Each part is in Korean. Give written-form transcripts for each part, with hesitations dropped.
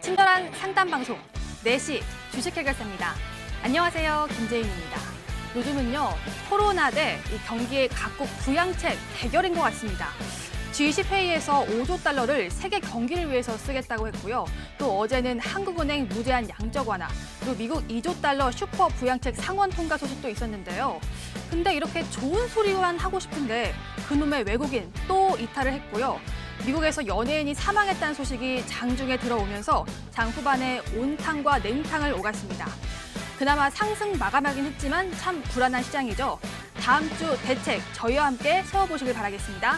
친절한 상담 방송 4시 주식 해결사입니다. 안녕하세요, 김재윤입니다. 요즘은요, 코로나 대 이 경기의 각국 부양책 대결인 것 같습니다. G20 회의에서 5조 달러를 세계 경기를 위해서 쓰겠다고 했고요. 또 어제는 한국은행 무제한 양적 완화, 그리고 미국 2조 달러 슈퍼 부양책 상원 통과 소식도 있었는데요. 근데 이렇게 좋은 소리만 하고 싶은데 그놈의 외국인 또 이탈을 했고요. 미국에서 연예인이 사망했다는 소식이 장중에 들어오면서 장 후반에 온탕과 냉탕을 오갔습니다. 그나마 상승 마감하긴 했지만 참 불안한 시장이죠. 다음 주 대책 저희와 함께 세워보시길 바라겠습니다.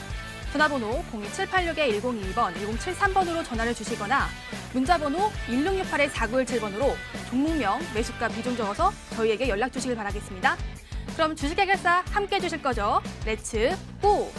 전화번호 02786-1022번, 1073번으로 전화를 주시거나 문자번호 1668-4917번으로 종목명, 매수가, 비중 적어서 저희에게 연락 주시길 바라겠습니다. 그럼 주식 해결사 함께 해주실 거죠? 렛츠 고!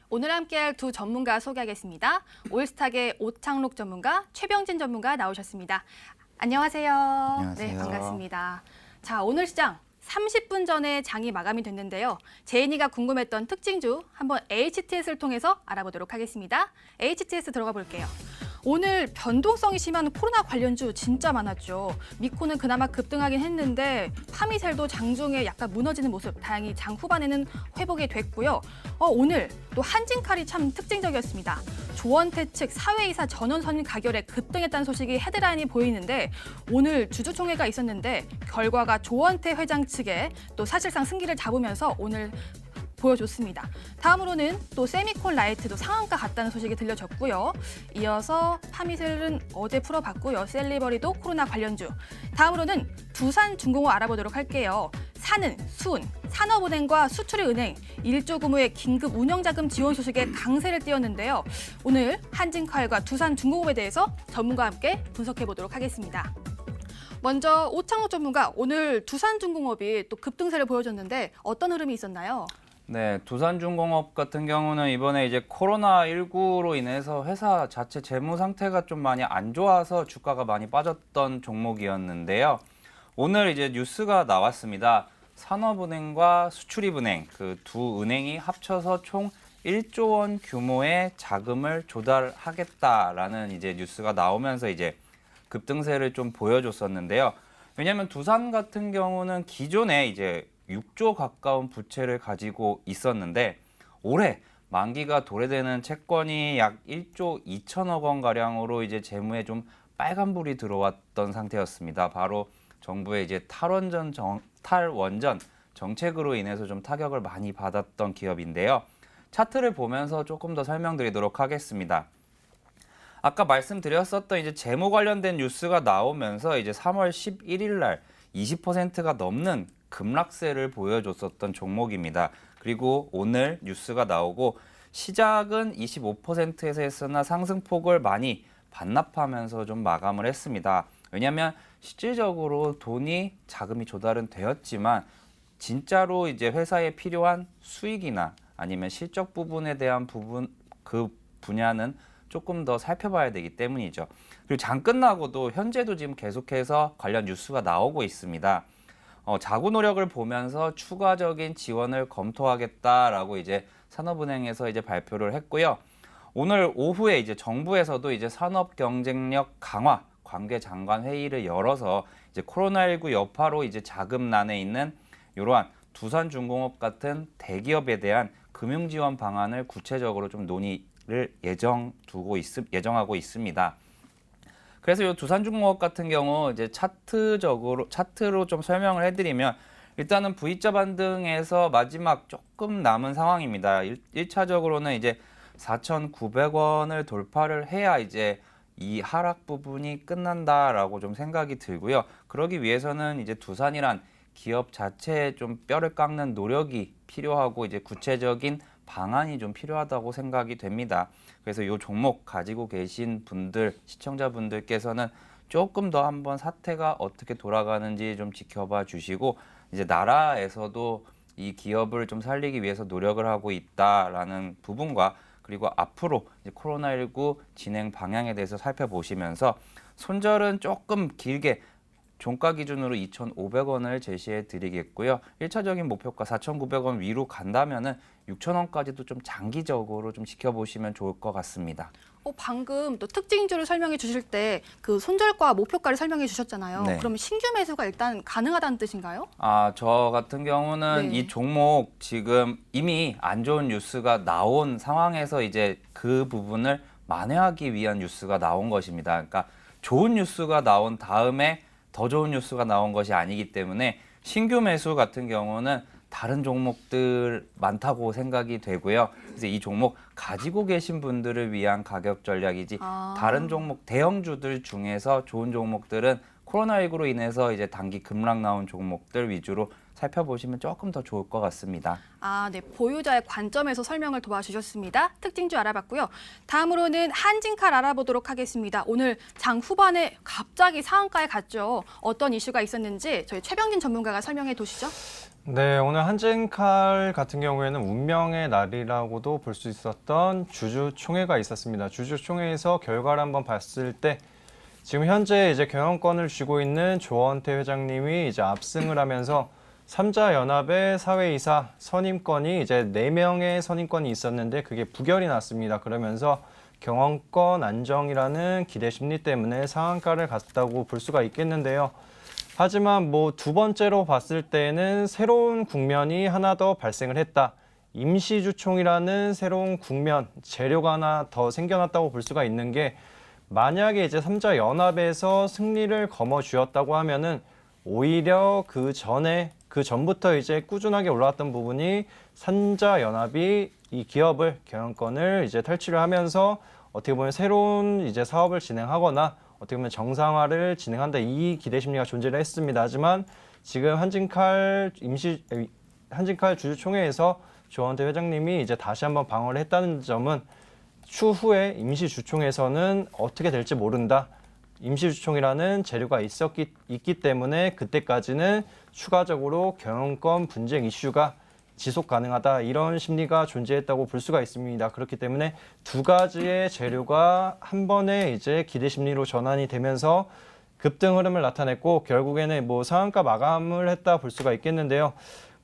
오늘 함께할 두 전문가 소개하겠습니다. 올스탁의 오창록 전문가, 최병진 전문가 나오셨습니다. 안녕하세요. 안녕하세요. 네, 반갑습니다. 자, 오늘 시장 30분 전에 장이 마감이 됐는데요. 제인이가 궁금했던 특징주 한번 HTS를 통해서 알아보도록 하겠습니다. HTS 들어가 볼게요. 오늘 변동성이 심한 코로나 관련주 진짜 많았죠. 미코는 그나마 급등하긴 했는데 파미셀도 장중에 약간 무너지는 모습, 다행히 장 후반에는 회복이 됐고요. 오늘 또 한진칼이 참 특징적이었습니다. 조원태 측 사회이사 전원선 가결에 급등했다는 소식이 헤드라인이 보이는데 오늘 주주총회가 있었는데 결과가 조원태 회장 측에 또 사실상 승기를 잡으면서 오늘 보여줬습니다. 다음으로는 또 세미콘 라이트도 상한가 갔다는 소식이 들려졌고요. 이어서 파미셀은 어제 풀어봤고요. 셀리버리도 코로나 관련주. 다음으로는 두산중공업 알아보도록 할게요. 산은, 수은, 산업은행과 수출은행 1조 규모의 긴급 운영자금 지원 소식에 강세를 띄웠는데요. 오늘 한진칼과 두산중공업에 대해서 전문가와 함께 분석해보도록 하겠습니다. 먼저 오창록 전문가, 오늘 두산중공업이 또 급등세를 보여줬는데 어떤 흐름이 있었나요? 네, 두산중공업 같은 경우는 이번에 이제 코로나19로 인해서 회사 자체 재무 상태가 좀 많이 안 좋아서 주가가 많이 빠졌던 종목이었는데요. 오늘 이제 뉴스가 나왔습니다. 산업은행과 수출입은행 그 두 은행이 합쳐서 총 1조 원 규모의 자금을 조달하겠다라는 이제 뉴스가 나오면서 이제 급등세를 좀 보여줬었는데요. 왜냐하면 두산 같은 경우는 기존에 이제 6조 가까운 부채를 가지고 있었는데 올해 만기가 도래되는 채권이 약 1조 2천억 원 가량으로 이제 재무에 좀 빨간불이 들어왔던 상태였습니다. 바로 정부의 이제 탈원전 정책으로 인해서 좀 타격을 많이 받았던 기업인데요. 차트를 보면서 조금 더 설명드리도록 하겠습니다. 아까 말씀드렸었던 이제 재무 관련된 뉴스가 나오면서 이제 3월 11일 날 20%가 넘는 급락세를 보여줬었던 종목입니다. 그리고 오늘 뉴스가 나오고 시작은 25%에서 했으나 상승폭을 많이 반납하면서 좀 마감을 했습니다. 왜냐하면 실질적으로 자금이 조달은 되었지만 진짜로 이제 회사에 필요한 수익이나 아니면 실적 부분에 대한 그 분야는 조금 더 살펴봐야 되기 때문이죠. 그리고 장 끝나고도 현재도 지금 계속해서 관련 뉴스가 나오고 있습니다. 자구 노력을 보면서 추가적인 지원을 검토하겠다라고 이제 산업은행에서 이제 발표를 했고요. 오늘 오후에 이제 정부에서도 이제 산업 경쟁력 강화 관계장관 회의를 열어서 이제 코로나19 여파로 이제 자금난에 있는 이러한 두산중공업 같은 대기업에 대한 금융 지원 방안을 구체적으로 좀 논의를 예정하고 있습니다. 그래서 이 두산중공업 같은 경우 이제 차트로 좀 설명을 해드리면 일단은 V자 반등에서 마지막 조금 남은 상황입니다. 1차적으로는 이제 4,900원을 돌파를 해야 이제 이 하락 부분이 끝난다라고 좀 생각이 들고요. 그러기 위해서는 이제 두산이란 기업 자체에 좀 뼈를 깎는 노력이 필요하고 이제 구체적인 방안이 좀 필요하다고 생각이 됩니다. 그래서 이 종목 가지고 계신 분들, 시청자분들께서는 조금 더 한번 사태가 어떻게 돌아가는지 좀 지켜봐 주시고 이제 나라에서도 이 기업을 좀 살리기 위해서 노력을 하고 있다라는 부분과 그리고 앞으로 이제 코로나19 진행 방향에 대해서 살펴보시면서 손절은 조금 길게 종가 기준으로 2,500원을 제시해 드리겠고요. 1차적인 목표가 4,900원 위로 간다면은 6,000원까지도 좀 장기적으로 좀 지켜보시면 좋을 것 같습니다. 방금 또 특징주를 설명해 주실 때 그 손절가 목표가를 설명해 주셨잖아요. 네. 그러면 신규 매수가 일단 가능하다는 뜻인가요? 저 같은 경우는 네. 이 종목 지금 이미 안 좋은 뉴스가 나온 상황에서 이제 그 부분을 만회하기 위한 뉴스가 나온 것입니다. 그러니까 좋은 뉴스가 나온 다음에 더 좋은 뉴스가 나온 것이 아니기 때문에 신규 매수 같은 경우는 다른 종목들 많다고 생각이 되고요. 그래서 이 종목 가지고 계신 분들을 위한 가격 전략이지 다른 종목 대형주들 중에서 좋은 종목들은 코로나19로 인해서 이제 단기 급락 나온 종목들 위주로 살펴보시면 조금 더 좋을 것 같습니다. 네. 보유자의 관점에서 설명을 도와주셨습니다. 특징주 알아봤고요. 다음으로는 한진칼 알아보도록 하겠습니다. 오늘 장 후반에 갑자기 상한가에 갔죠. 어떤 이슈가 있었는지 저희 최병진 전문가가 설명해 두시죠. 네, 오늘 한진칼 같은 경우에는 운명의 날이라고도 볼 수 있었던 주주총회가 있었습니다. 주주총회에서 결과를 한번 봤을 때 지금 현재 이제 경영권을 쥐고 있는 조원태 회장님이 이제 압승을 하면서 삼자연합의 사회이사 선임권이 이제 4명의 선임권이 있었는데 그게 부결이 났습니다. 그러면서 경영권 안정이라는 기대 심리 때문에 상한가를 갔다고 볼 수가 있겠는데요. 하지만 뭐 두 번째로 봤을 때는 새로운 국면이 하나 더 발생을 했다. 임시주총이라는 새로운 국면, 재료가 하나 더 생겨났다고 볼 수가 있는 게 만약에 이제 삼자연합에서 승리를 거머쥐었다고 하면은 오히려 그 전부터 이제 꾸준하게 올라왔던 부분이 삼자연합이 이 기업을 경영권을 이제 탈취를 하면서 어떻게 보면 새로운 이제 사업을 진행하거나 어떻게 보면 정상화를 진행한다 이 기대 심리가 존재를 했습니다. 하지만 지금 한진칼 주주총회에서 조원태 회장님이 이제 다시 한번 방어를 했다는 점은 추후에 임시주총에서는 어떻게 될지 모른다. 임시주총이라는 재료가 있기 때문에 그때까지는 추가적으로 경영권 분쟁 이슈가 지속 가능하다 이런 심리가 존재했다고 볼 수가 있습니다. 그렇기 때문에 두 가지의 재료가 한 번에 이제 기대 심리로 전환이 되면서 급등 흐름을 나타냈고 결국에는 뭐 상한가 마감을 했다 볼 수가 있겠는데요.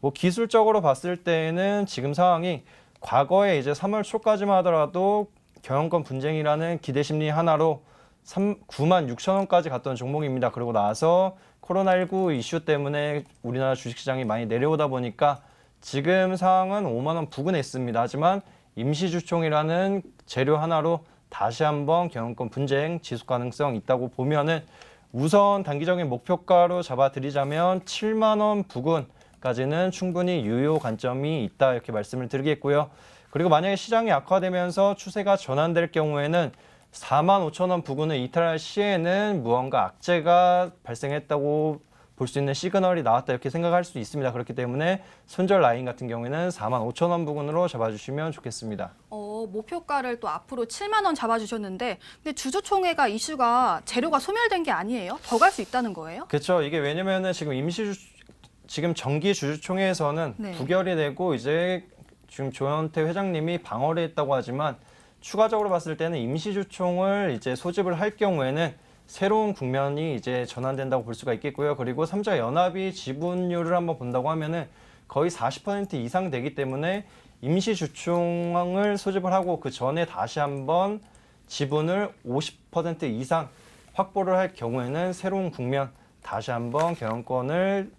뭐 기술적으로 봤을 때는 지금 상황이 과거에 이제 3월 초까지만 하더라도 경영권 분쟁이라는 기대 심리 하나로 96,000원까지 갔던 종목입니다. 그러고 나서 코로나19 이슈 때문에 우리나라 주식시장이 많이 내려오다 보니까 지금 상황은 5만 원 부근에 있습니다. 하지만 임시주총이라는 재료 하나로 다시 한번 경영권 분쟁 지속 가능성 있다고 보면은 우선 단기적인 목표가로 잡아드리자면 7만 원 부근까지는 충분히 유효 관점이 있다 이렇게 말씀을 드리겠고요. 그리고 만약에 시장이 악화되면서 추세가 전환될 경우에는 45,000원 부근을 이탈할 시에는 무언가 악재가 발생했다고 볼 수 있는 시그널이 나왔다 이렇게 생각할 수 있습니다. 그렇기 때문에 손절 라인 같은 경우에는 45,000원 부근으로 잡아주시면 좋겠습니다. 목표가를 또 앞으로 7만 원 잡아주셨는데 근데 주주총회가 이슈가 재료가 소멸된 게 아니에요? 더 갈 수 있다는 거예요? 그렇죠. 이게 왜냐면은 지금 정기 주주총회에서는 네. 부결이 되고 이제 지금 조현태 회장님이 방어를 했다고 하지만 추가적으로 봤을 때는 임시주총을 이제 소집을 할 경우에는 새로운 국면이 이제 전환된다고 볼 수가 있겠고요. 그리고 삼자연합이 지분율을 한번 본다고 하면은 거의 40% 이상 되기 때문에 임시주총을 소집을 하고 그 전에 다시 한번 지분을 50% 이상 확보를 할 경우에는 새로운 국면 다시 한번 경영권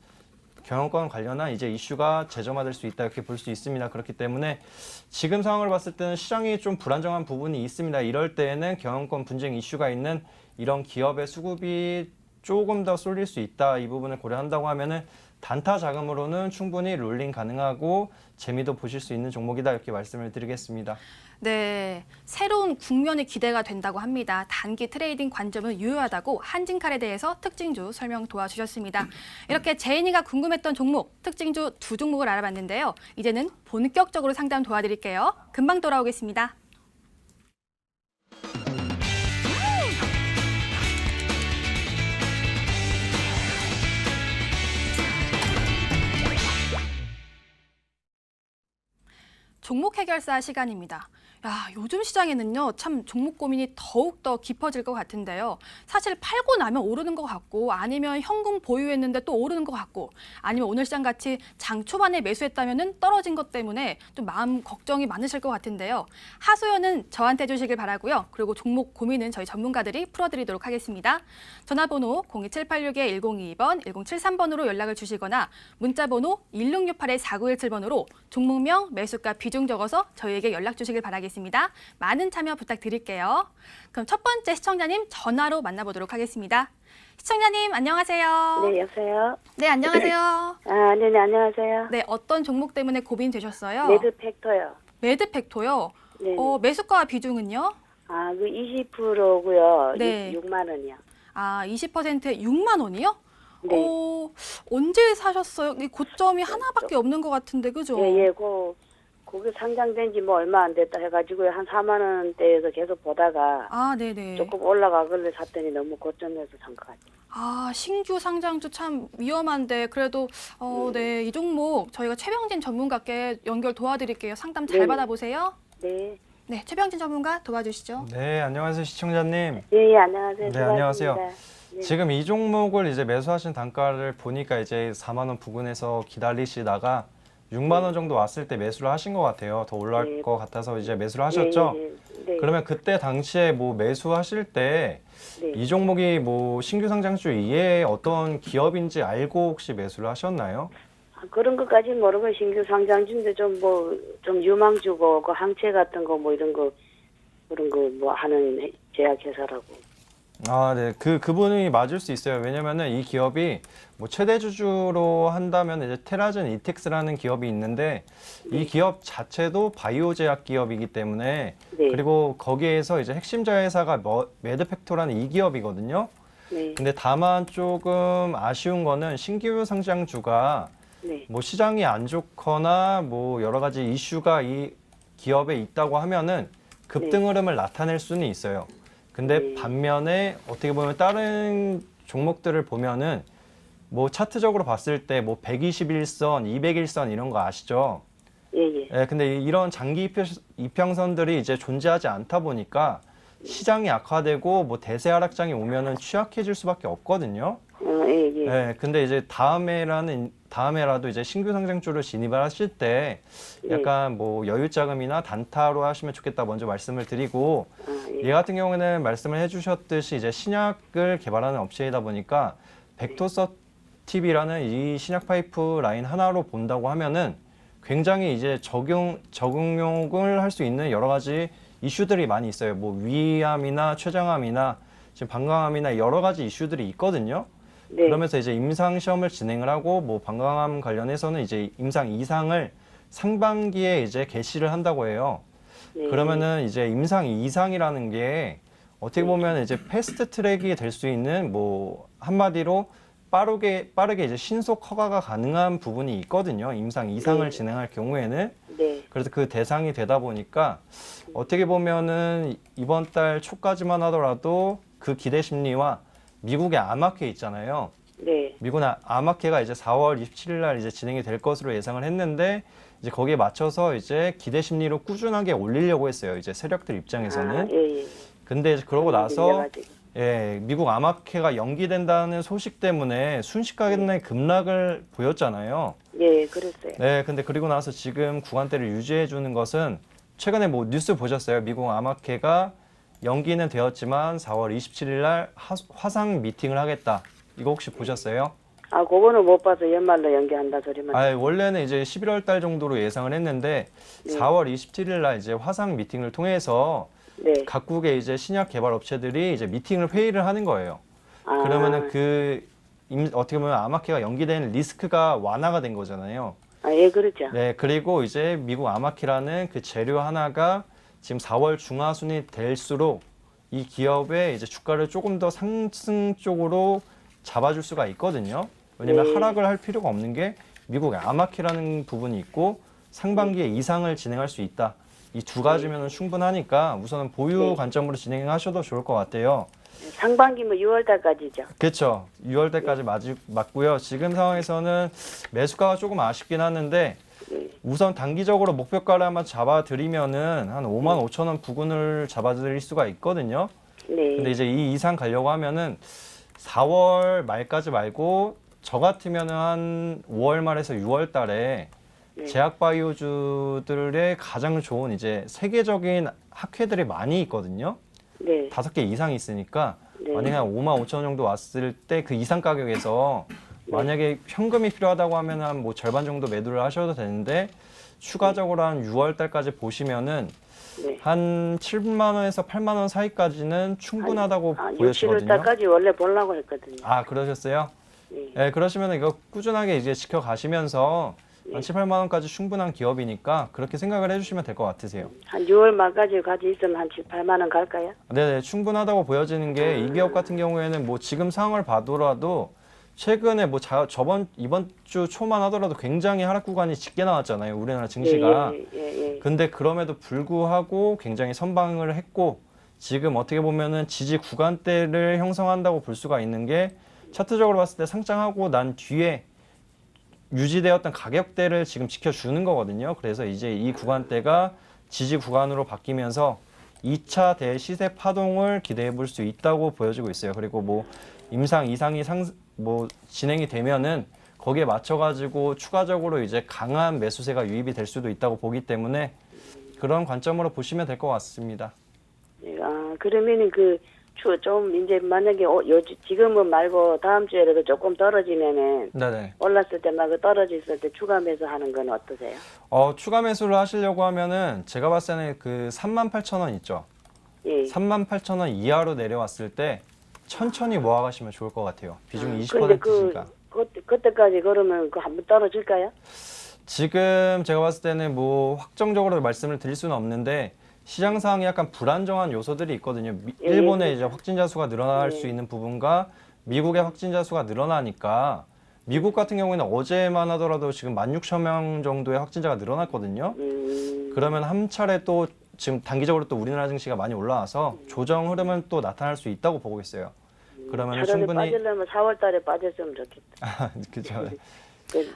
관련한 이제 이슈가 재점화될 수 있다 이렇게 볼 수 있습니다. 그렇기 때문에 지금 상황을 봤을 때는 시장이 좀 불안정한 부분이 있습니다. 이럴 때에는 경영권 분쟁 이슈가 있는 이런 기업의 수급이 조금 더 쏠릴 수 있다. 이 부분을 고려한다고 하면은 단타 자금으로는 충분히 롤링 가능하고 재미도 보실 수 있는 종목이다 이렇게 말씀을 드리겠습니다. 네, 새로운 국면이 기대가 된다고 합니다. 단기 트레이딩 관점은 유효하다고 한진칼에 대해서 특징주 설명 도와주셨습니다. 이렇게 제인이가 궁금했던 종목, 특징주 2종목을 알아봤는데요. 이제는 본격적으로 상담 도와드릴게요. 금방 돌아오겠습니다. 종목 해결사 시간입니다. 야, 요즘 시장에는요, 참 종목 고민이 더욱더 깊어질 것 같은데요. 사실 팔고 나면 오르는 것 같고, 아니면 현금 보유했는데 또 오르는 것 같고, 아니면 오늘 시장 같이 장 초반에 매수했다면 떨어진 것 때문에 좀 마음 걱정이 많으실 것 같은데요. 하소연은 저한테 해주시길 바라고요. 그리고 종목 고민은 저희 전문가들이 풀어드리도록 하겠습니다. 전화번호 02786-1022번, 1073번으로 연락을 주시거나 문자번호 1668-4917번으로 종목명, 매수가, 비중 적어서 저희에게 연락 주시길 바라겠습니다. 많은 참여 부탁드릴게요. 그럼 첫 번째 시청자님 전화로 만나보도록 하겠습니다. 시청자님 안녕하세요. 네, 여보세요? 네, 안녕하세요. 아, 네네, 안녕하세요. 네, 어떤 종목 때문에 고민되셨어요? 매드팩터요. 매드팩토요. 네. 매수가 비중은요? 아, 그 20%고요. 네. 6만 원이요. 아, 20%에 6만 원이요? 네. 언제 사셨어요? 이 고점이 하나밖에 없는 것 같은데, 그죠? 예, 거기 상장된 지 뭐 얼마 안 됐다 해가지고 한 4만 원대에서 계속 보다가 아, 네네. 조금 올라가길래 샀더니 너무 고점에서 산 것 같아요. 아, 신규 상장주 참 위험한데 그래도 네, 이 종목 저희가 최병진 전문가께 연결 도와드릴게요. 상담 잘 네. 받아보세요. 네. 네, 최병진 전문가 도와주시죠. 네, 안녕하세요 시청자님. 예, 안녕하세요. 네, 안녕하세요. 수고하셨습니다. 네. 지금 이 종목을 이제 매수하신 단가를 보니까 이제 4만 원 부근에서 기다리시다가 6만 원 정도 왔을 때 매수를 하신 것 같아요. 더 올라갈 네. 것 같아서 이제 매수를 하셨죠? 네. 그러면 그때 당시에 뭐 매수하실 때 이 네. 종목이 뭐 신규 상장주 이외에 어떤 기업인지 알고 혹시 매수를 하셨나요? 아, 그런 것까지 모르고 신규 상장주인데 좀 유망주고 그 항체 같은 거 뭐 이런 거 그런 거 뭐 하는 제약회사라고. 아, 네. 그분이 맞을 수 있어요. 왜냐면은 이 기업이 뭐 최대 주주로 한다면 이제 테라젠 이텍스라는 기업이 있는데 이 기업 자체도 바이오 제약 기업이기 때문에 네. 그리고 거기에서 이제 핵심 자회사가 매드팩토라는 이 기업이거든요. 네. 근데 다만 조금 아쉬운 거는 신규 상장주가 네. 뭐 시장이 안 좋거나 뭐 여러 가지 이슈가 이 기업에 있다고 하면은 급등 흐름을 나타낼 수는 있어요. 근데 반면에 어떻게 보면 다른 종목들을 보면은 뭐 차트적으로 봤을 때 뭐 121선, 201선 이런 거 아시죠? 예. 예, 근데 이런 장기 이평선들이 이제 존재하지 않다 보니까 시장이 악화되고 뭐 대세 하락장이 오면은 취약해질 수밖에 없거든요. 예. 예, 근데 이제 다음에라도 이제 신규 상장주를 진입을 하실 때 약간 뭐 여유 자금이나 단타로 하시면 좋겠다 먼저 말씀을 드리고 얘 같은 경우는 말씀을 해주셨듯이 이제 신약을 개발하는 업체이다 보니까 벡터서티비라는 이 신약 파이프 라인 하나로 본다고 하면은 굉장히 이제 적용을 할 수 있는 여러 가지 이슈들이 많이 있어요. 뭐 위암이나 췌장암이나 지금 방광암이나 여러 가지 이슈들이 있거든요. 네. 그러면서 이제 임상 시험을 진행을 하고 뭐 방광암 관련해서는 이제 임상 2상을 상반기에 이제 개시를 한다고 해요. 네. 그러면은 이제 임상 2상이라는 게 어떻게 보면 이제 패스트 트랙이 될 수 있는 뭐 한마디로 빠르게 이제 신속 허가가 가능한 부분이 있거든요. 임상 2상을 진행할 경우에는. 네. 그래서 그 대상이 되다 보니까 어떻게 보면은 이번 달 초까지만 하더라도 그 기대 심리와 미국의 암학회 있잖아요. 네. 미국 암학회가 이제 4월 27일 날 이제 진행이 될 것으로 예상을 했는데 이제 거기에 맞춰서 이제 기대 심리로 꾸준하게 올리려고 했어요. 이제 세력들 입장에서는. 예. 근데 이제 그러고 나서 밀려가지고. 미국 암학회가 연기된다는 소식 때문에 순식간에 급락을 보였잖아요. 예, 그랬어요. 네, 근데 그리고 나서 지금 구간대를 유지해 주는 것은 최근에 뭐 뉴스 보셨어요? 미국 암학회가 연기는 되었지만 4월 27일 날 화상 미팅을 하겠다. 이거 혹시 보셨어요? 아, 그거는 못 봐서 연말로 연기한다 소리만. 원래는 이제 11월 달 정도로 예상을 했는데 4월 27일 날 이제 화상 미팅을 통해서 네. 각국의 이제 신약 개발 업체들이 이제 회의를 하는 거예요. 아, 그러면은 그 어떻게 보면 아마케가 연기되는 리스크가 완화가 된 거잖아요. 아, 예, 그렇죠. 네, 그리고 이제 미국 아마키라는 그 재료 하나가 지금 4월 중하순이 될수록 이 기업의 이제 주가를 조금 더 상승 쪽으로 잡아줄 수가 있거든요. 왜냐면 네. 하락을 할 필요가 없는 게 미국의 아마키라는 부분이 있고 상반기에 이상을 진행할 수 있다. 이 두 가지면 충분하니까 우선은 보유 네. 관점으로 진행하셔도 좋을 것 같아요. 상반기 뭐 6월 달까지죠. 그렇죠. 6월 달까지 맞고요. 지금 상황에서는 매수가가 조금 아쉽긴 하는데 네. 우선 단기적으로 목표가를 한번 잡아드리면은 한 5만 5천 원 부근을 잡아드릴 수가 있거든요. 네. 근데 이제 이 이상 가려고 하면은 4월 말까지 말고 저 같으면은 한 5월 말에서 6월 달에 네. 제약바이오주들의 가장 좋은 이제 세계적인 학회들이 많이 있거든요. 네. 5개 이상이 있으니까 네. 만약에 한 5만 5천 원 정도 왔을 때 그 이상 가격에서 만약에 현금이 필요하다고 하면 한 뭐 절반 정도 매도를 하셔도 되는데 추가적으로 한 6월 달까지 보시면은 네. 한 7만 원에서 8만 원 사이까지는 충분하다고 6, 7월 보여지거든요. 달까지 원래 보려고 했거든요. 아, 그러셨어요? 네. 네, 그러시면 이거 꾸준하게 이제 지켜가시면서 한 7, 8만 원까지 충분한 기업이니까 그렇게 생각을 해주시면 될 것 같으세요. 한 6월 말까지 가지고 있으면 한 7, 8만 원 갈까요? 네네, 충분하다고 보여지는 게 이 기업 같은 경우에는 뭐 지금 상황을 봐더라도 최근에 뭐 이번 주 초만 하더라도 굉장히 하락 구간이 짙게 나왔잖아요. 우리나라 증시가. 예. 근데 그럼에도 불구하고 굉장히 선방을 했고 지금 어떻게 보면은 지지 구간대를 형성한다고 볼 수가 있는 게 차트적으로 봤을 때 상장하고 난 뒤에 유지되었던 가격대를 지금 지켜주는 거거든요. 그래서 이제 이 구간대가 지지 구간으로 바뀌면서 2차 대시세 파동을 기대해 볼 수 있다고 보여지고 있어요. 그리고 뭐 임상 이상이 진행이 되면은 거기에 맞춰가지고 추가적으로 이제 강한 매수세가 유입이 될 수도 있다고 보기 때문에 그런 관점으로 보시면 될 것 같습니다. 아, 그러면은 좀 이제 만약에 지금은 말고 다음 주에라도 조금 떨어지면은 네네. 올랐을 때 막 떨어졌을 때 추가 매수하는 건 어떠세요? 추가 매수를 하시려고 하면은 제가 봤을 때는 그 38,000원 있죠. 예. 38,000원 이하로 내려왔을 때 천천히 모아가시면 좋을 것 같아요. 비중이 근데 20%니까. 그때까지 그러면 한번 떨어질까요? 지금 제가 봤을 때는 뭐 확정적으로 말씀을 드릴 수는 없는데 시장 상황이 약간 불안정한 요소들이 있거든요. 일본의 이제 확진자 수가 늘어날 수 있는 부분과 미국의 확진자 수가 늘어나니까 미국 같은 경우에는 어제만 하더라도 지금 16,000명 정도의 확진자가 늘어났거든요. 그러면 한 차례 또 지금 단기적으로 또 우리나라 증시가 많이 올라와서 조정 흐름은 또 나타날 수 있다고 보고 있어요. 그러면 차라리 충분히 빠지려면 4월 달에 빠졌으면 좋겠다. 그죠.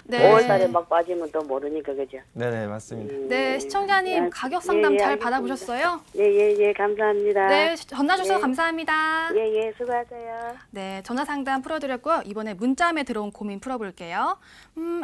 네. 5월 달에 막 빠지면 또 모르니까 그죠? 네네 맞습니다. 네, 시청자님 가격 상담 예, 잘 알겠습니다. 받아보셨어요? 예, 감사합니다. 네, 전화 주셔서 네. 감사합니다. 예, 수고하세요. 네, 전화 상담 풀어드렸고요. 이번에 문자함에 들어온 고민 풀어볼게요.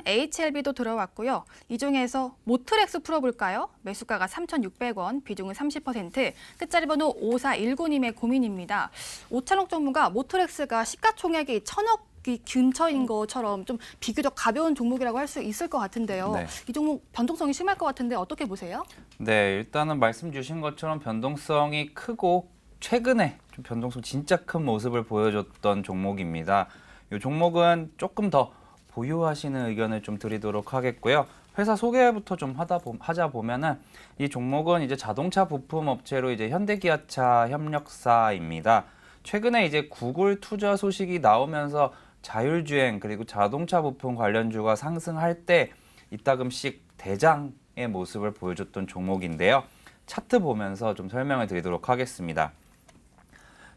HLB도 들어왔고요. 이 중에서 모트렉스 풀어볼까요? 매수가가 3,600원, 비중은 30%, 끝자리 번호 5419님의 고민입니다. 오찬옥 전무가 모트렉스가 시가총액이 1,000억 근처인 것처럼 좀 비교적 가벼운 종목이라고 할 수 있을 것 같은데요. 네. 이 종목 변동성이 심할 것 같은데 어떻게 보세요? 네, 일단은 말씀 주신 것처럼 변동성이 크고 최근에 좀 변동성 진짜 큰 모습을 보여줬던 종목입니다. 이 종목은 조금 더 보유하시는 의견을 좀 드리도록 하겠고요. 회사 소개부터 좀 하자 보면은 이 종목은 이제 자동차 부품 업체로 이제 현대기아차 협력사입니다. 최근에 이제 구글 투자 소식이 나오면서 자율주행 그리고 자동차 부품 관련주가 상승할 때 이따금씩 대장의 모습을 보여줬던 종목인데요. 차트 보면서 좀 설명을 드리도록 하겠습니다.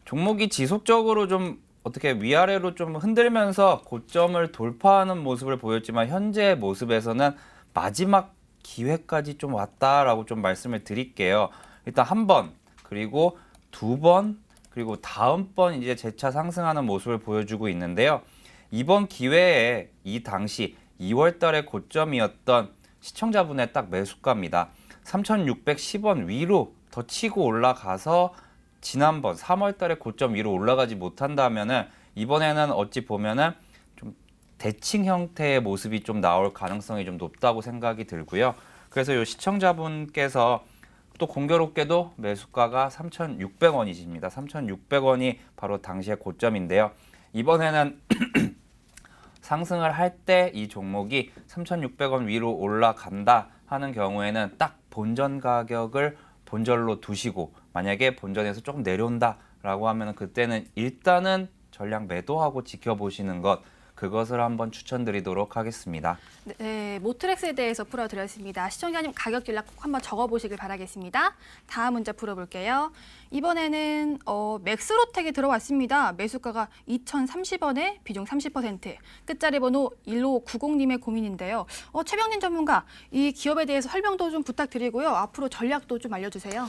종목이 지속적으로 좀 어떻게 위아래로 좀 흔들면서 고점을 돌파하는 모습을 보였지만 현재 모습에서는 마지막 기회까지 좀 왔다라고 좀 말씀을 드릴게요. 일단 한 번, 그리고 두 번, 그리고 다음번 이제 재차 상승하는 모습을 보여주고 있는데요. 이번 기회에 이 당시 2월 달에 고점이었던 시청자분의 딱 매수가입니다. 3,610원 위로 더 치고 올라가서 지난번 3월 달에 고점 위로 올라가지 못한다면은 이번에는 어찌 보면은 좀 대칭 형태의 모습이 좀 나올 가능성이 좀 높다고 생각이 들고요. 그래서 이 시청자분께서 또 공교롭게도 매수가가 3,600원이십니다. 3,600원이 바로 당시의 고점인데요. 이번에는 상승을 할 때 이 종목이 3,600원 위로 올라간다 하는 경우에는 딱 본전 가격을 본전로 두시고 만약에 본전에서 조금 내려온다라고 하면 그때는 일단은 전량 매도하고 지켜보시는 것 그것을 한번 추천드리도록 하겠습니다. 네, 모트렉스에 대해서 풀어드렸습니다. 시청자님 가격 전략 꼭 한번 적어보시길 바라겠습니다. 다음 문제 풀어볼게요. 이번에는 맥스로텍이 들어왔습니다. 매수가가 2,030원에 비중 30%, 끝자리 번호 1590님의 고민인데요. 최병진 전문가, 이 기업에 대해서 설명도 좀 부탁드리고요. 앞으로 전략도 좀 알려주세요.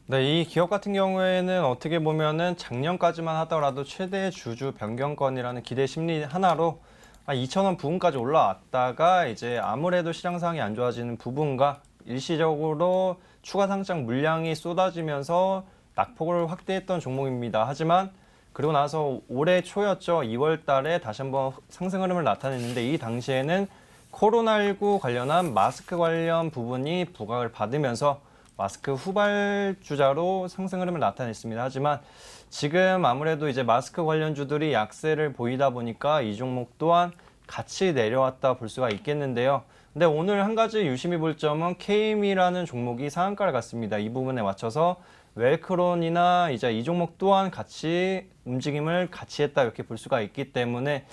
네, 이 기업 같은 경우에는 어떻게 보면은 작년까지만 하더라도 최대 주주 변경권이라는 기대 심리 하나로 2,000원 부근까지 올라왔다가 이제 아무래도 시장 상황이 안 좋아지는 부분과 일시적으로 추가 상장 물량이 쏟아지면서 낙폭을 확대했던 종목입니다. 하지만 그리고 나서 올해 초였죠. 2월 달에 다시 한번 상승 흐름을 나타냈는데 이 당시에는 코로나19 관련한 마스크 관련 부분이 부각을 받으면서 마스크 후발주자로 상승 흐름을 나타냈습니다. 하지만 지금 아무래도 이제 마스크 관련주들이 약세를 보이다 보니까 이 종목 또한 같이 내려왔다 볼 수가 있겠는데요. 근데 오늘 한 가지 유심히 볼 점은 KM이라는 종목이 상한가를 갔습니다. 이 부분에 맞춰서 웰크론이나 이제 이 종목 또한 같이 움직임을 같이 했다 이렇게 볼 수가 있기 때문에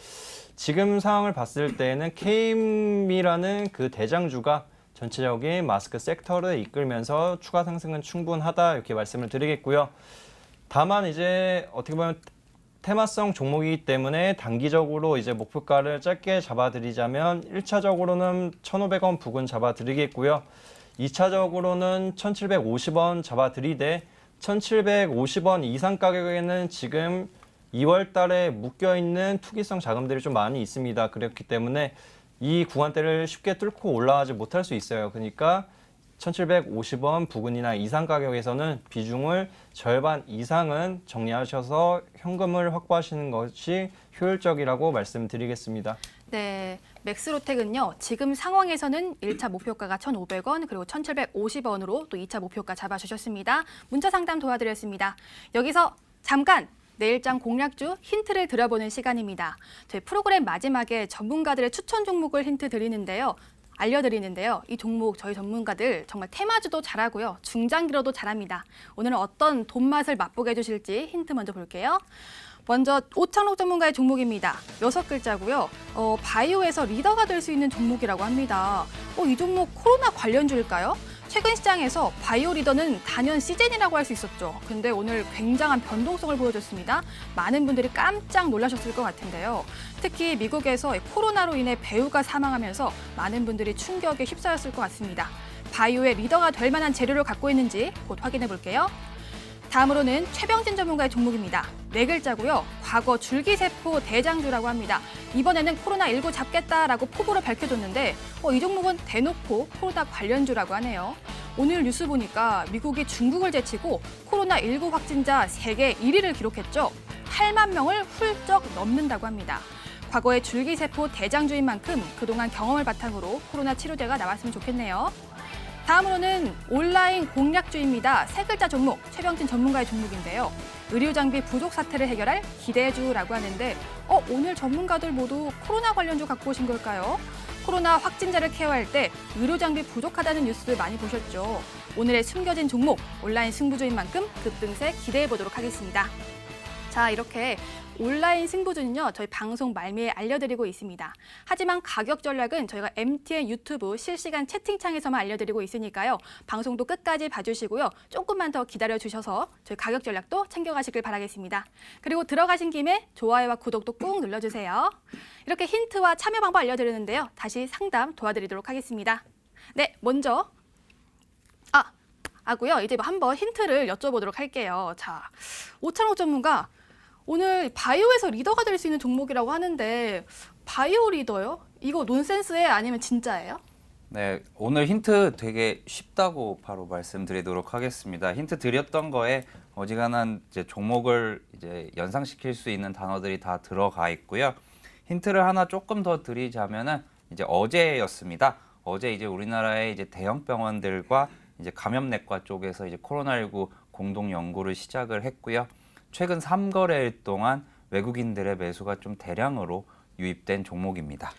지금 상황을 봤을 때는 KM이라는 그 대장주가 전체적인 마스크 섹터를 이끌면서 추가 상승은 충분하다 이렇게 말씀을 드리겠고요. 다만 이제 어떻게 보면 테마성 종목이기 때문에 단기적으로 이제 목표가를 짧게 잡아드리자면 1차적으로는 1,500원 부근 잡아드리겠고요. 2차적으로는 1,750원 잡아드리되 1,750원 이상 가격에는 지금 2월 달에 묶여있는 투기성 자금들이 좀 많이 있습니다. 그렇기 때문에 이 구간대를 쉽게 뚫고 올라가지 못할 수 있어요. 그러니까 1,750원 부근이나 이상 가격에서는 비중을 절반 이상은 정리하셔서 현금을 확보하시는 것이 효율적이라고 말씀드리겠습니다. 네, 맥스로텍은요. 지금 상황에서는 1차 목표가가 1,500원 그리고 1,750원으로 또 2차 목표가 잡아주셨습니다. 문자 상담 도와드렸습니다. 여기서 잠깐 내일장 공략주 힌트를 드려보는 시간입니다. 저희 프로그램 마지막에 전문가들의 추천 종목을 알려드리는데요. 이 종목 저희 전문가들 정말 테마주도 잘하고요. 중장기로도 잘합니다. 오늘은 어떤 돈맛을 맛보게 해주실지 힌트 먼저 볼게요. 먼저 오창록 전문가의 종목입니다. 6글자고요. 바이오에서 리더가 될 수 있는 종목이라고 합니다. 이 종목 코로나 관련주일까요? 최근 시장에서 바이오 리더는 단연 시젠이라고 할 수 있었죠. 근데 오늘 굉장한 변동성을 보여줬습니다. 많은 분들이 깜짝 놀라셨을 것 같은데요. 특히 미국에서 코로나로 인해 배우가 사망하면서 많은 분들이 충격에 휩싸였을 것 같습니다. 바이오의 리더가 될 만한 재료를 갖고 있는지 곧 확인해 볼게요. 다음으로는 최병진 전문가의 종목입니다. 4글자고요. 과거 줄기세포 대장주라고 합니다. 이번에는 코로나19 잡겠다라고 포부를 밝혀줬는데 이 종목은 대놓고 코로나 관련주라고 하네요. 오늘 뉴스 보니까 미국이 중국을 제치고 코로나19 확진자 세계 1위를 기록했죠. 8만 명을 훌쩍 넘는다고 합니다. 과거의 줄기세포 대장주인 만큼 그동안 경험을 바탕으로 코로나 치료제가 나왔으면 좋겠네요. 다음으로는 온라인 공략주입니다. 3글자 종목, 최병진 전문가의 종목인데요. 의료장비 부족 사태를 해결할 기대주라고 하는데 오늘 전문가들 모두 코로나 관련주 갖고 오신 걸까요? 코로나 확진자를 케어할 때 의료장비 부족하다는 뉴스 많이 보셨죠? 오늘의 숨겨진 종목, 온라인 승부주인 만큼 급등세 기대해 보도록 하겠습니다. 자, 이렇게 온라인 승부주는요, 저희 방송 말미에 알려드리고 있습니다. 하지만 가격 전략은 저희가 MTN 유튜브 실시간 채팅창에서만 알려드리고 있으니까요. 방송도 끝까지 봐주시고요. 조금만 더 기다려주셔서 저희 가격 전략도 챙겨가시길 바라겠습니다. 그리고 들어가신 김에 좋아요와 구독도 꾹 눌러주세요. 이렇게 힌트와 참여 방법 알려드리는데요. 다시 상담 도와드리도록 하겠습니다. 네, 먼저 하고요. 이제 한번 힌트를 여쭤보도록 할게요. 자, 오창록 전문가. 오늘 바이오에서 리더가 될 수 있는 종목이라고 하는데 바이오 리더요? 이거 논센스예요? 아니면 진짜예요? 네, 오늘 힌트 되게 쉽다고 바로 말씀드리도록 하겠습니다. 힌트 드렸던 거에 어지간한 이제 종목을 이제 연상시킬 수 있는 단어들이 다 들어가 있고요. 힌트를 하나 조금 더 드리자면은 이제 어제였습니다. 어제 이제 우리나라의 이제 대형 병원들과 이제 감염내과 쪽에서 이제 코로나19 공동 연구를 시작을 했고요. 최근 3거래일 동안 외국인들의 매수가 좀 대량으로 유입된 종목입니다.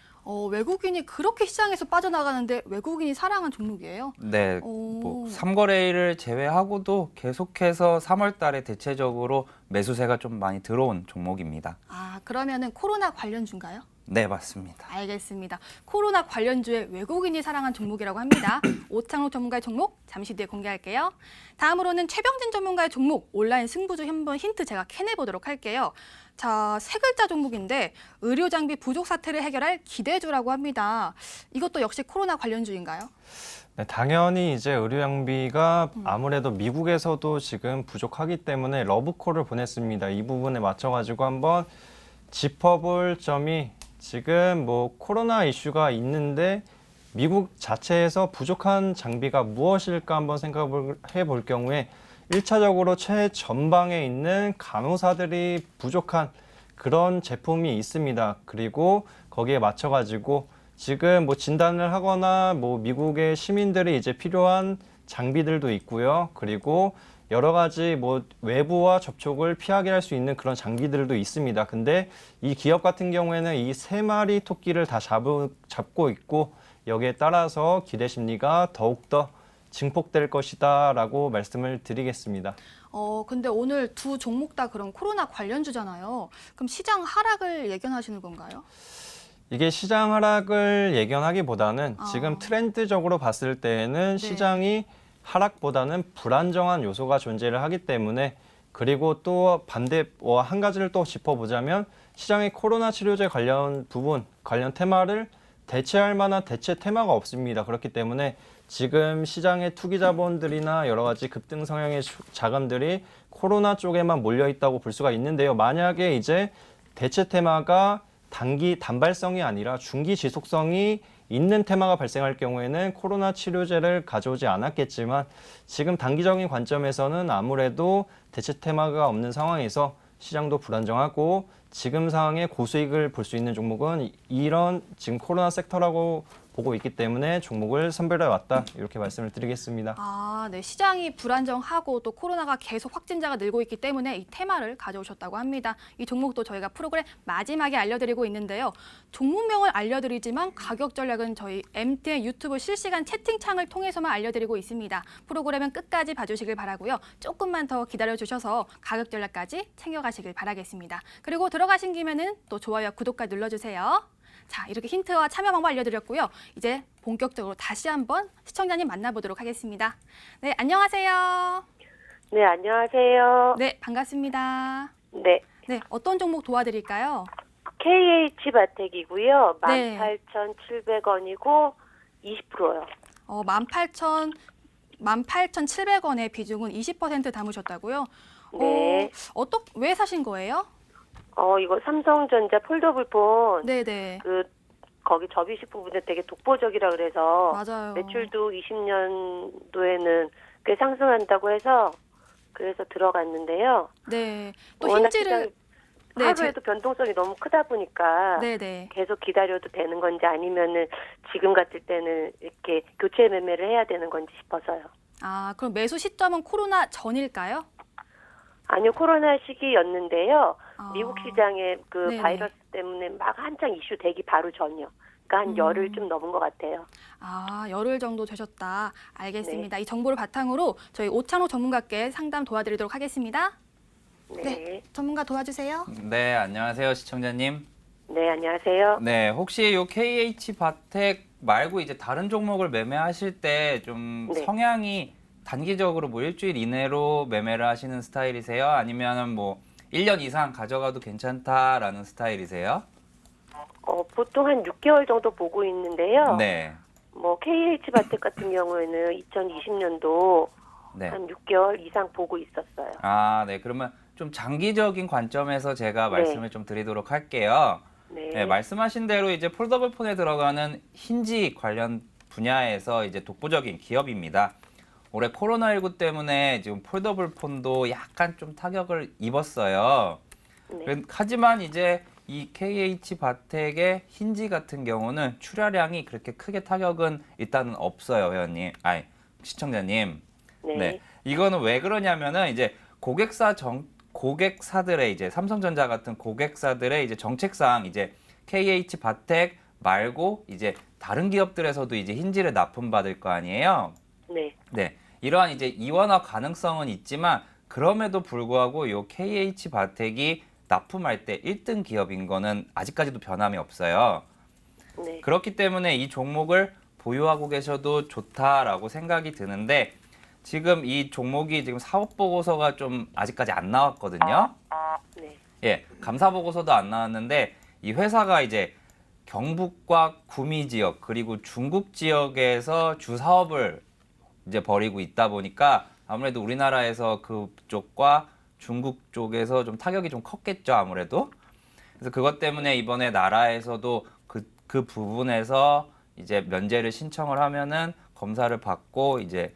외국인이 그렇게 시장에서 빠져나가는데 외국인이 사랑한 종목이에요? 네, 뭐 3거래일을 제외하고도 계속해서 3월 달에 대체적으로 매수세가 좀 많이 들어온 종목입니다. 아, 그러면은 코로나 관련주인가요? 네, 맞습니다. 알겠습니다. 코로나 관련주에 외국인이 사랑한 종목이라고 합니다. 오창록 전문가의 종목 잠시 뒤에 공개할게요. 다음으로는 최병진 전문가의 종목 온라인 승부주 한번 힌트 제가 캐내보도록 할게요. 자, 세 글자 종목인데 의료 장비 부족 사태를 해결할 기대주라고 합니다. 이것도 역시 코로나 관련주인가요? 네, 당연히 이제 의료 장비가 아무래도 미국에서도 지금 부족하기 때문에 러브콜을 보냈습니다. 이 부분에 맞춰가지고 한번 짚어볼 점이 지금 뭐 코로나 이슈가 있는데 미국 자체에서 부족한 장비가 무엇일까 한번 생각을 해볼 경우에 1차적으로 최전방에 있는 간호사들이 부족한 그런 제품이 있습니다. 그리고 거기에 맞춰가지고 지금 뭐 진단을 하거나 뭐 미국의 시민들이 이제 필요한 장비들도 있고요. 그리고 여러 가지 뭐 외부와 접촉을 피하게 할 수 있는 그런 장비들도 있습니다. 근데 이 기업 같은 경우에는 이 세 마리 토끼를 다 잡고 있고 여기에 따라서 기대 심리가 더욱더 증폭될 것이다라고 말씀을 드리겠습니다. 근데 오늘 두 종목 다 그럼 코로나 관련주잖아요. 그럼 시장 하락을 예견하시는 건가요? 이게 시장 하락을 예견하기보다는 지금 트렌드적으로 봤을 때에는 시장이 하락보다는 불안정한 요소가 존재를 하기 때문에 그리고 또 반대 한 가지를 또 짚어보자면 시장의 코로나 치료제 관련 부분, 관련 테마를 대체할 만한 대체 테마가 없습니다. 그렇기 때문에 지금 시장의 투기 자본들이나 여러 가지 급등 성향의 자금들이 코로나 쪽에만 몰려 있다고 볼 수가 있는데요. 만약에 이제 대체 테마가 단발성이 아니라 중기 지속성이 있는 테마가 발생할 경우에는 코로나 치료제를 가져오지 않았겠지만 지금 단기적인 관점에서는 아무래도 대체 테마가 없는 상황에서 시장도 불안정하고 지금 상황에 고수익을 볼 수 있는 종목은 이런 지금 코로나 섹터라고 보고 있기 때문에 종목을 선별해 왔다 이렇게 말씀을 드리겠습니다. 아, 네. 시장이 불안정하고 또 코로나가 계속 확진자가 늘고 있기 때문에 이 테마를 가져오셨다고 합니다. 이 종목도 저희가 프로그램 마지막에 알려드리고 있는데요. 종목명을 알려드리지만 가격 전략은 저희 MTN 유튜브 실시간 채팅창을 통해서만 알려드리고 있습니다. 프로그램은 끝까지 봐주시길 바라고요. 조금만 더 기다려주셔서 가격 전략까지 챙겨가시길 바라겠습니다. 그리고 들어가신 김에는 또 좋아요, 구독까지 눌러주세요. 자, 이렇게 힌트와 참여 방법 알려드렸고요. 이제 본격적으로 다시 한번 시청자님 만나보도록 하겠습니다. 네, 안녕하세요. 네, 안녕하세요. 네, 반갑습니다. 네, 네, 어떤 종목 도와드릴까요? KH 바텍이고요. 네. 18,700원이고 20%요. 18,700원의 비중은 20% 담으셨다고요? 네. 왜 사신 거예요? 이거 삼성전자 폴더블폰 네네. 거기 접이식 부분에 되게 독보적이라 그래서 맞아요. 매출도 20년도에는 꽤 상승한다고 해서 그래서 들어갔는데요. 네. 또 워낙 힌지를 시장이 하루에도 변동성이 너무 크다 보니까 네네. 계속 기다려도 되는 건지 아니면은 지금 같을 때는 이렇게 교체 매매를 해야 되는 건지 싶어서요. 아, 그럼 매수 시점은 코로나 전일까요? 아니요, 코로나 시기였는데요. 아. 미국 시장에 네네. 바이러스 때문에 막 한창 이슈 되기 바로 전이요. 그러니까 한 열흘 좀 넘은 것 같아요. 아, 열흘 정도 되셨다. 네. 알겠습니다. 이 정보를 바탕으로 저희 오찬호 전문가께 상담 도와드리도록 하겠습니다. 네. 전문가 도와주세요. 네, 안녕하세요, 시청자님. 네, 안녕하세요. 네, 혹시 요 KH 바텍 말고 이제 다른 종목을 매매하실 때 좀 네. 성향이 단기적으로 뭐 일주일 이내로 매매를 하시는 스타일이세요? 아니면은 뭐 1년 이상 가져가도 괜찮다라는 스타일이세요? 보통 한 6개월 정도 보고 있는데요. 네. 뭐 KH 바텍 같은 경우에는 2020년도 네. 한 6개월 이상 보고 있었어요. 아, 네. 그러면 좀 장기적인 관점에서 제가 네. 말씀을 좀 드리도록 할게요. 네. 네, 말씀하신 대로 이제 폴더블 폰에 들어가는 힌지 관련 분야에서 이제 독보적인 기업입니다. 올해 코로나19 때문에 지금 폴더블 폰도 약간 좀 타격을 입었어요. 네. 하지만 이제 이 KH 바텍의 힌지 같은 경우는 출하량이 그렇게 크게 타격은 일단은 없어요, 회원님. 아니, 시청자님. 네. 네. 이거는 왜 그러냐면은 이제 고객사들의 이제 삼성전자 같은 고객사들의 이제 정책상 이제 KH 바텍 말고 이제 다른 기업들에서도 이제 흰지를 납품받을 거 아니에요. 네. 네, 이러한 이제 이원화 가능성은 있지만 그럼에도 불구하고 요 KH 바텍이 납품할 때 1등 기업인 거는 아직까지도 변함이 없어요. 네. 그렇기 때문에 이 종목을 보유하고 계셔도 좋다라고 생각이 드는데 지금 이 종목이 지금 사업 보고서가 좀 아직까지 안 나왔거든요. 네. 예, 감사 보고서도 안 나왔는데 이 회사가 이제 경북과 구미 지역 그리고 중국 지역에서 주 사업을 이제 벌이고 있다 보니까 아무래도 우리나라에서 그쪽과 중국 쪽에서 좀 타격이 좀 컸겠죠, 아무래도. 그래서 그것 때문에 이번에 나라에서도 그 부분에서 이제 면제를 신청을 하면은 검사를 받고 이제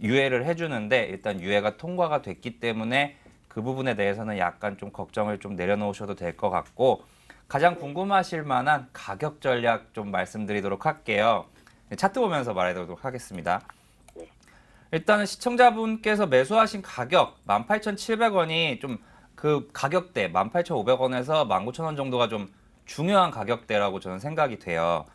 유예를 해주는데 일단 유예가 통과가 됐기 때문에 그 부분에 대해서는 약간 좀 걱정을 좀 내려놓으셔도 될 것 같고 가장 궁금하실 만한 가격 전략 좀 말씀드리도록 할게요. 차트 보면서 말해보도록 하겠습니다. 일단은 시청자분께서 매수하신 가격 18,700원이 좀 그 가격대 18,500원에서 19,000원 정도가 좀 중요한 가격대라고 저는 생각이 돼요.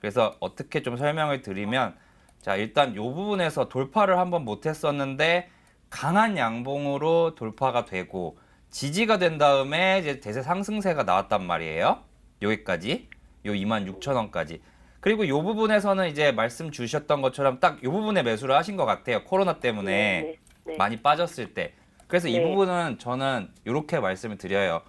그래서 어떻게 좀 설명을 드리면 자 일단 이 부분에서 돌파를 한번 못했었는데 강한 양봉으로 돌파가 되고 지지가 된 다음에 이제 대세 상승세가 나왔단 말이에요. 여기까지 요 26,000원까지. 그리고 이 부분에서는 이제 말씀 주셨던 것처럼 딱 이 부분에 매수를 하신 것 같아요. 코로나 때문에 네. 네. 많이 빠졌을 때. 그래서 이 네. 부분은 저는 이렇게 말씀을 드려요.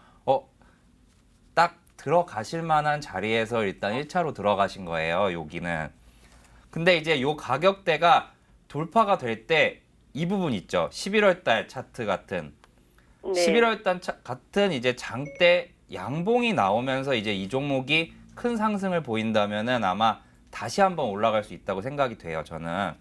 딱 들어가실 만한 자리에서 일단 1차로 들어가신 거예요. 여기는. 근데 이제 요 가격대가 돌파가 될 때 이 부분 있죠. 11월 달 차트 같은. 네. 11월 달 같은 이제 장대 양봉이 나오면서 이제 이 종목이 큰 상승을 보인다면은 아마 다시 한번 올라갈 수 있다고 생각이 돼요, 저는.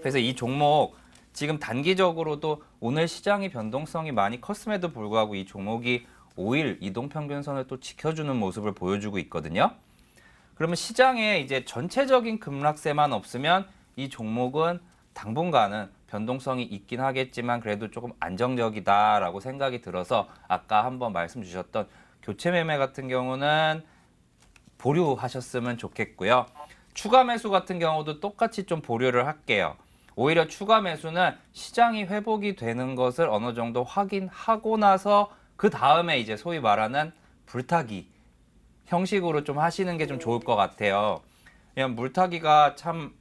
그래서 이 종목 지금 단기적으로도 오늘 시장의 변동성이 많이 컸음에도 불구하고 이 종목이 5일 이동평균선을 또 지켜주는 모습을 보여주고 있거든요. 그러면 시장에 이제 전체적인 급락세만 없으면 이 종목은 당분간은 변동성이 있긴 하겠지만 그래도 조금 안정적이다라고 생각이 들어서 아까 한번 말씀 주셨던 교체 매매 같은 경우는 보류하셨으면 좋겠고요. 추가 매수 같은 경우도 똑같이 좀 보류를 할게요. 오히려 추가 매수는 시장이 회복이 되는 것을 어느 정도 확인하고 나서 그 다음에 이제 소위 말하는 불타기 형식으로 좀 하시는 게 좀 좋을 것 같아요. 왜냐면 물타기가 참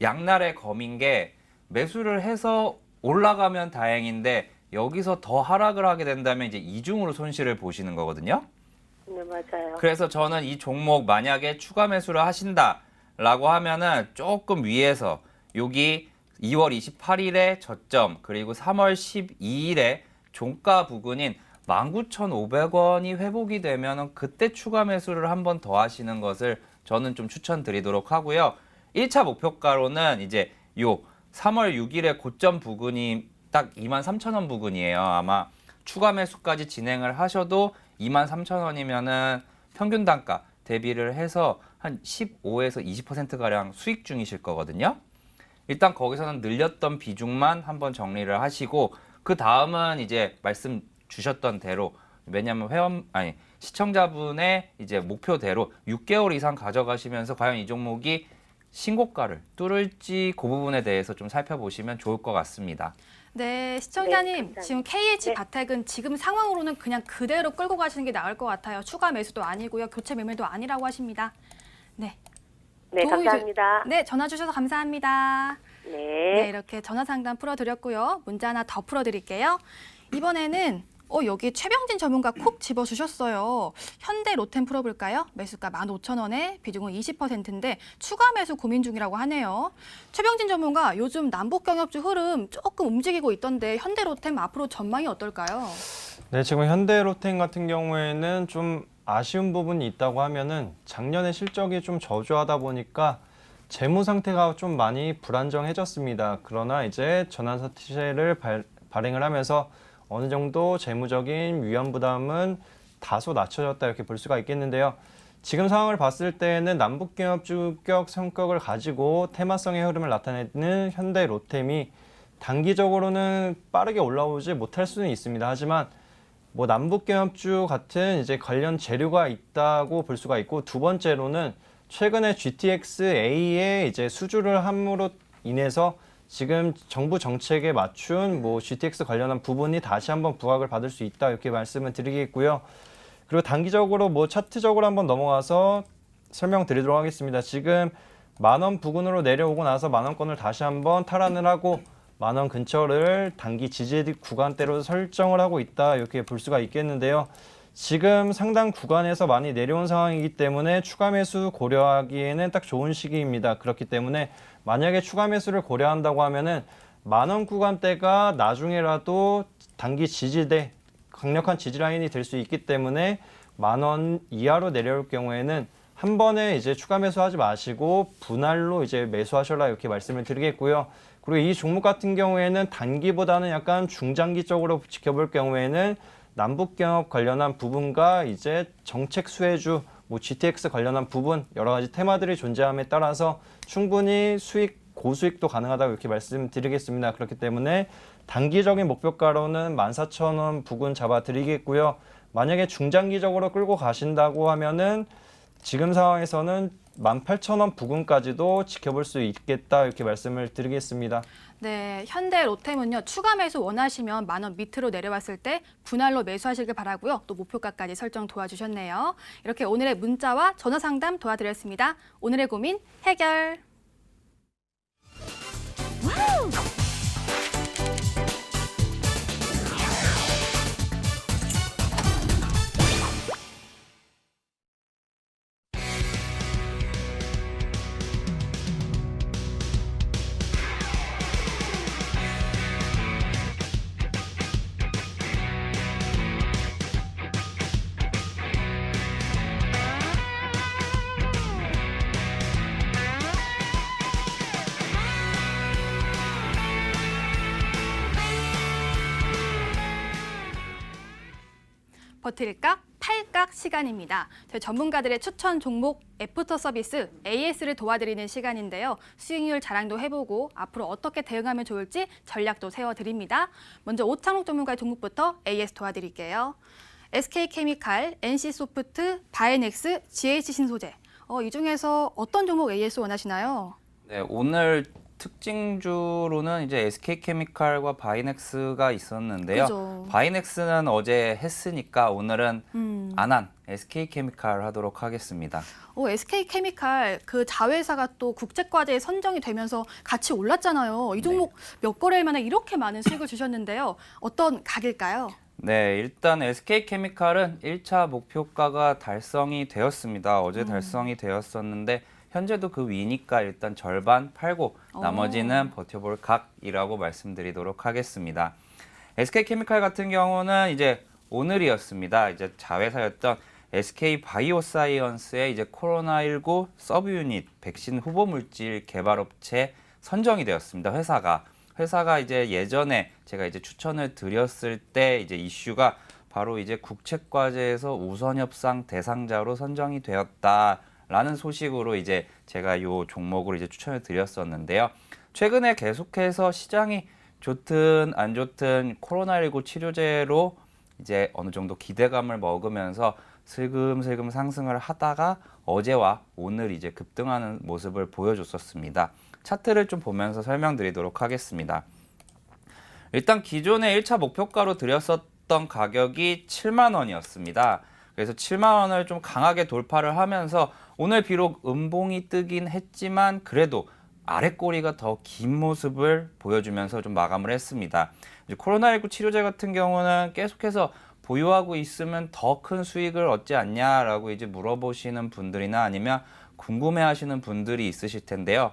양날의 검인 게 매수를 해서 올라가면 다행인데 여기서 더 하락을 하게 된다면 이제 이중으로 손실을 보시는 거거든요. 네, 맞아요. 그래서 저는 이 종목 만약에 추가 매수를 하신다라고 하면은 조금 위에서 여기 2월 28일에 저점 그리고 3월 12일에 종가 부근인 19,500원이 회복이 되면은 그때 추가 매수를 한 번 더 하시는 것을 저는 좀 추천드리도록 하고요. 1차 목표가로는 이제 요 3월 6일에 고점 부근이 딱 23,000원 부근이에요. 아마 추가 매수까지 진행을 하셔도 23,000원이면은 평균 단가 대비를 해서 한 15에서 20%가량 수익 중이실 거거든요. 일단 거기서는 늘렸던 비중만 한번 정리를 하시고 그 다음은 이제 말씀 주셨던 대로 왜냐하면 시청자분의 이제 목표대로 6개월 이상 가져가시면서 과연 이 종목이 신고가를 뚫을지 그 부분에 대해서 좀 살펴보시면 좋을 것 같습니다. 네, 시청자님, 감사합니다. 지금 KH 네. 바텍은 지금 상황으로는 그냥 그대로 끌고 가시는 게 나을 것 같아요. 추가 매수도 아니고요. 교체 매매도 아니라고 하십니다. 네. 네, 도움이 감사합니다. 네, 전화 주셔서 감사합니다. 네. 네, 이렇게 전화 상담 풀어드렸고요. 문제 하나 더 풀어드릴게요. 이번에는 여기 최병진 전문가 콕 집어주셨어요. 현대 로템 풀어볼까요? 매수가 15,000원에 비중은 20%인데 추가 매수 고민 중이라고 하네요. 최병진 전문가 요즘 남북 경협주 흐름 조금 움직이고 있던데 현대 로템 앞으로 전망이 어떨까요? 네, 지금 현대로템 같은 경우에는 좀 아쉬운 부분이 있다고 하면은 작년에 실적이 좀 저조하다 보니까 재무 상태가 좀 많이 불안정해졌습니다. 그러나 이제 전환사채를 발행을 하면서 어느 정도 재무적인 위험 부담은 다소 낮춰졌다 이렇게 볼 수가 있겠는데요. 지금 상황을 봤을 때는 남북경협주격 성격을 가지고 테마성의 흐름을 나타내는 현대로템이 단기적으로는 빠르게 올라오지 못할 수는 있습니다. 하지만 뭐 남북경협주 같은 이제 관련 재료가 있다고 볼 수가 있고, 두 번째로는 최근에 GTX-A에 이제 수주를 함으로 인해서 지금 정부 정책에 맞춘 뭐 GTX 관련한 부분이 다시 한번 부각을 받을 수 있다, 이렇게 말씀을 드리겠고요. 그리고 단기적으로 뭐 차트적으로 한번 넘어가서 설명드리도록 하겠습니다. 지금 10,000원 부근으로 내려오고 나서 10,000원권을 다시 한번 탈환을 하고 10,000원 근처를 단기 지지 구간대로 설정을 하고 있다, 이렇게 볼 수가 있겠는데요. 지금 상당 구간에서 많이 내려온 상황이기 때문에 추가 매수 고려하기에는 딱 좋은 시기입니다. 그렇기 때문에 만약에 추가 매수를 고려한다고 하면은 10,000원 구간대가 나중에라도 단기 지지대, 강력한 지지 라인이 될 수 있기 때문에 10,000원 이하로 내려올 경우에는 한 번에 이제 추가 매수하지 마시고 분할로 이제 매수하셔라, 이렇게 말씀을 드리겠고요. 그리고 이 종목 같은 경우에는 단기보다는 약간 중장기적으로 지켜볼 경우에는 남북경협 관련한 부분과 이제 정책 수혜주, 뭐 GTX 관련한 부분, 여러 가지 테마들이 존재함에 따라서 충분히 고수익도 가능하다고 이렇게 말씀드리겠습니다. 그렇기 때문에 단기적인 목표가로는 14,000원 부근 잡아드리겠고요. 만약에 중장기적으로 끌고 가신다고 하면은 지금 상황에서는 18,000원 부근까지도 지켜볼 수 있겠다, 이렇게 말씀을 드리겠습니다. 네, 현대 로템은요, 추가 매수 원하시면 10,000원 밑으로 내려왔을 때 분할로 매수하시길 바라고요. 또 목표가까지 설정 도와주셨네요. 이렇게 오늘의 문자와 전화 상담 도와드렸습니다. 오늘의 고민 해결. 버틸까? 팔각 시간입니다. 저희 전문가들의 추천 종목 애프터 서비스 AS를 도와드리는 시간인데요. 수익률 자랑도 해보고 앞으로 어떻게 대응하면 좋을지 전략도 세워드립니다. 먼저 오창록 전문가의 종목부터 AS 도와드릴게요. SK케미칼, NC소프트, 바이넥스, GH신소재. 이 중에서 어떤 종목 AS 원하시나요? 네, 오늘 특징주로는 이제 SK케미칼과 바이넥스가 있었는데요. 그죠. 바이넥스는 어제 했으니까 오늘은 안 한 SK케미칼 하도록 하겠습니다. SK케미칼 그 자회사가 또 국제과제에 선정이 되면서 같이 올랐잖아요. 이 종목 몇 거래일 만에 이렇게 많은 수익을 주셨는데요. 어떤 각일까요? 네, 일단 SK케미칼은 1차 목표가가 달성이 되었습니다. 어제 달성이 되었었는데 현재도 그 위니까 일단 절반 팔고 나머지는 버텨볼 각이라고 말씀드리도록 하겠습니다. SK케미칼 같은 경우는 이제 오늘이었습니다. 이제 자회사였던 SK바이오사이언스의 이제 코로나19 서브 유닛 백신 후보 물질 개발업체 선정이 되었습니다. 회사가 이제 예전에 제가 이제 추천을 드렸을 때 이제 이슈가 바로 이제 국책과제에서 우선 협상 대상자로 선정이 되었다라는 소식으로 이제 제가 이 종목으로 이제 추천을 드렸었는데요. 최근에 계속해서 시장이 좋든 안 좋든 코로나19 치료제로 이제 어느 정도 기대감을 먹으면서 슬금슬금 상승을 하다가 어제와 오늘 이제 급등하는 모습을 보여줬었습니다. 차트를 좀 보면서 설명드리도록 하겠습니다. 일단 기존에 1차 목표가로 드렸었던 가격이 7만 원이었습니다. 그래서 7만 원을 좀 강하게 돌파를 하면서 오늘 비록 음봉이 뜨긴 했지만 그래도 아랫꼬리가 더 긴 모습을 보여주면서 좀 마감을 했습니다. 이제 코로나19 치료제 같은 경우는 계속해서 보유하고 있으면 더 큰 수익을 얻지 않냐라고 이제 물어보시는 분들이나 아니면 궁금해하시는 분들이 있으실 텐데요.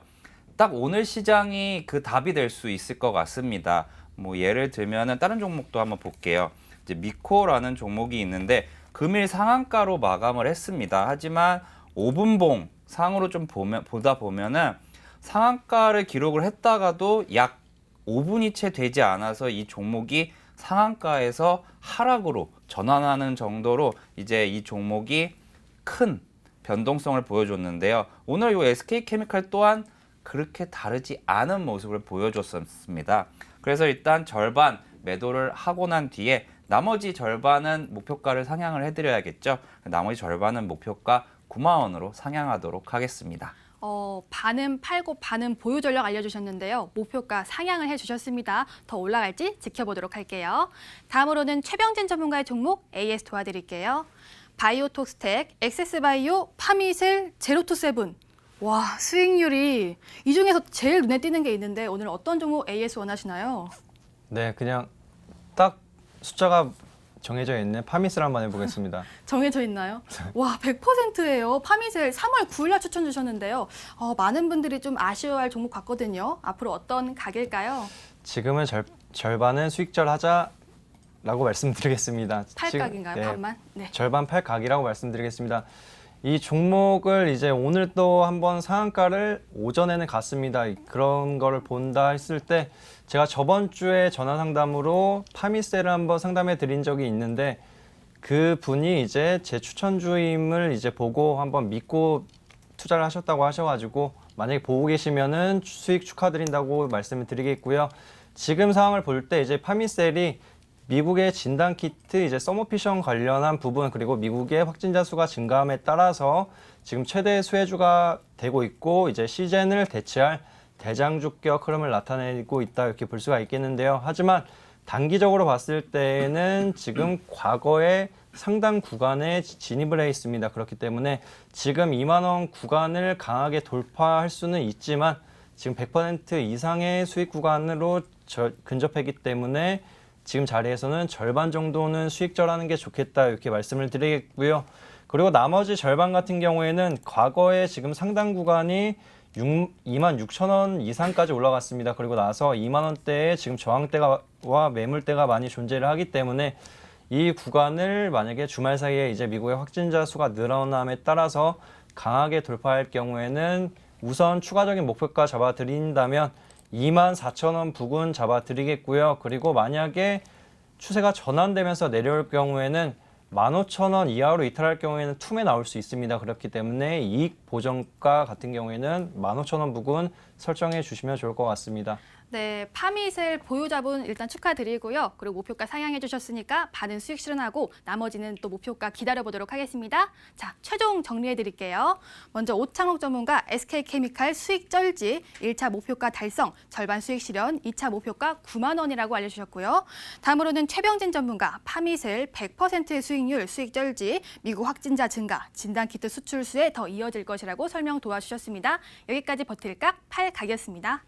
딱 오늘 시장이 그 답이 될 수 있을 것 같습니다. 뭐 예를 들면은 다른 종목도 한번 볼게요. 이제 미코라는 종목이 있는데 금일 상한가로 마감을 했습니다. 하지만 5분봉 상으로 좀 보다 보면은 상한가를 기록을 했다가도 약 5분이 채 되지 않아서 이 종목이 상한가에서 하락으로 전환하는 정도로 이제 이 종목이 큰 변동성을 보여줬는데요. 오늘 이 SK케미칼 또한 그렇게 다르지 않은 모습을 보여줬습니다. 그래서 일단 절반 매도를 하고 난 뒤에 나머지 절반은 목표가를 상향을 해드려야겠죠. 나머지 절반은 목표가 9만 원으로 상향하도록 하겠습니다. 반은 팔고 반은 보유 전략 알려주셨는데요. 목표가 상향을 해주셨습니다. 더 올라갈지 지켜보도록 할게요. 다음으로는 최병진 전문가의 종목 AS 도와드릴게요. 바이오톡스텍, 엑세스바이오, 파미셀, 제로투세븐. 와, 수익률이 이 중에서 제일 눈에 띄는 게 있는데 오늘 어떤 종목 AS 원하시나요? 네, 그냥 딱 숫자가 정해져 있는 파미셀 한번 해보겠습니다. 정해져 있나요? 와, 100%예요. 파미셀 3월 9일 날 추천 주셨는데요. 많은 분들이 좀 아쉬워할 종목 같거든요. 앞으로 어떤 가게일까요? 지금은 절반은 수익절 하자라고 말씀드리겠습니다. 팔각인가요? 지금, 네, 반만? 네. 절반 팔각이라고 말씀드리겠습니다. 이 종목을 이제 오늘 또 한번 상한가를 오전에는 갔습니다. 그런 거를 본다 했을 때 제가 저번 주에 전화 상담으로 파미셀을 한번 상담해 드린 적이 있는데 그 분이 이제 제 추천주임을 이제 보고 한번 믿고 투자를 하셨다고 하셔가지고 만약에 보고 계시면은 수익 축하드린다고 말씀을 드리겠고요. 지금 상황을 볼 때 이제 파미셀이 미국의 진단키트 이제 서머피션 관련한 부분 그리고 미국의 확진자 수가 증가함에 따라서 지금 최대 수혜주가 되고 있고 이제 시즌을 대체할 대장주격 흐름을 나타내고 있다 이렇게 볼 수가 있겠는데요. 하지만 단기적으로 봤을 때는 지금 과거의 상당 구간에 진입을 해 있습니다. 그렇기 때문에 지금 2만 원 구간을 강하게 돌파할 수는 있지만 지금 100% 이상의 수익 구간으로 근접했기 때문에 지금 자리에서는 절반 정도는 수익절하는 게 좋겠다 이렇게 말씀을 드리겠고요. 그리고 나머지 절반 같은 경우에는 과거에 지금 상당 구간이 2만 6천 원 이상까지 올라갔습니다. 그리고 나서 2만 원대에 지금 저항대와 매물대가 많이 존재를 하기 때문에 이 구간을 만약에 주말 사이에 이제 미국의 확진자 수가 늘어남에 따라서 강하게 돌파할 경우에는 우선 추가적인 목표가 잡아드린다면 2만 4천 원 부근 잡아드리겠고요. 그리고 만약에 추세가 전환되면서 내려올 경우에는 15,000원 이하로 이탈할 경우에는 툼에 나올 수 있습니다. 그렇기 때문에 이익 보정가 같은 경우에는 15,000원 부근 설정해 주시면 좋을 것 같습니다. 네, 파미셀 보유자분 일단 축하드리고요. 그리고 목표가 상향해 주셨으니까 반은 수익 실현하고 나머지는 또 목표가 기다려보도록 하겠습니다. 자, 최종 정리해 드릴게요. 먼저 오창욱 전문가 SK케미칼 수익 쩔지 1차 목표가 달성, 절반 수익 실현, 2차 목표가 9만 원이라고 알려주셨고요. 다음으로는 최병진 전문가 파미셀 100%의 수익률, 수익 쩔지, 미국 확진자 증가, 진단키트 수출수에 더 이어질 것이라고 설명 도와주셨습니다. 여기까지 버틸각 8각이었습니다.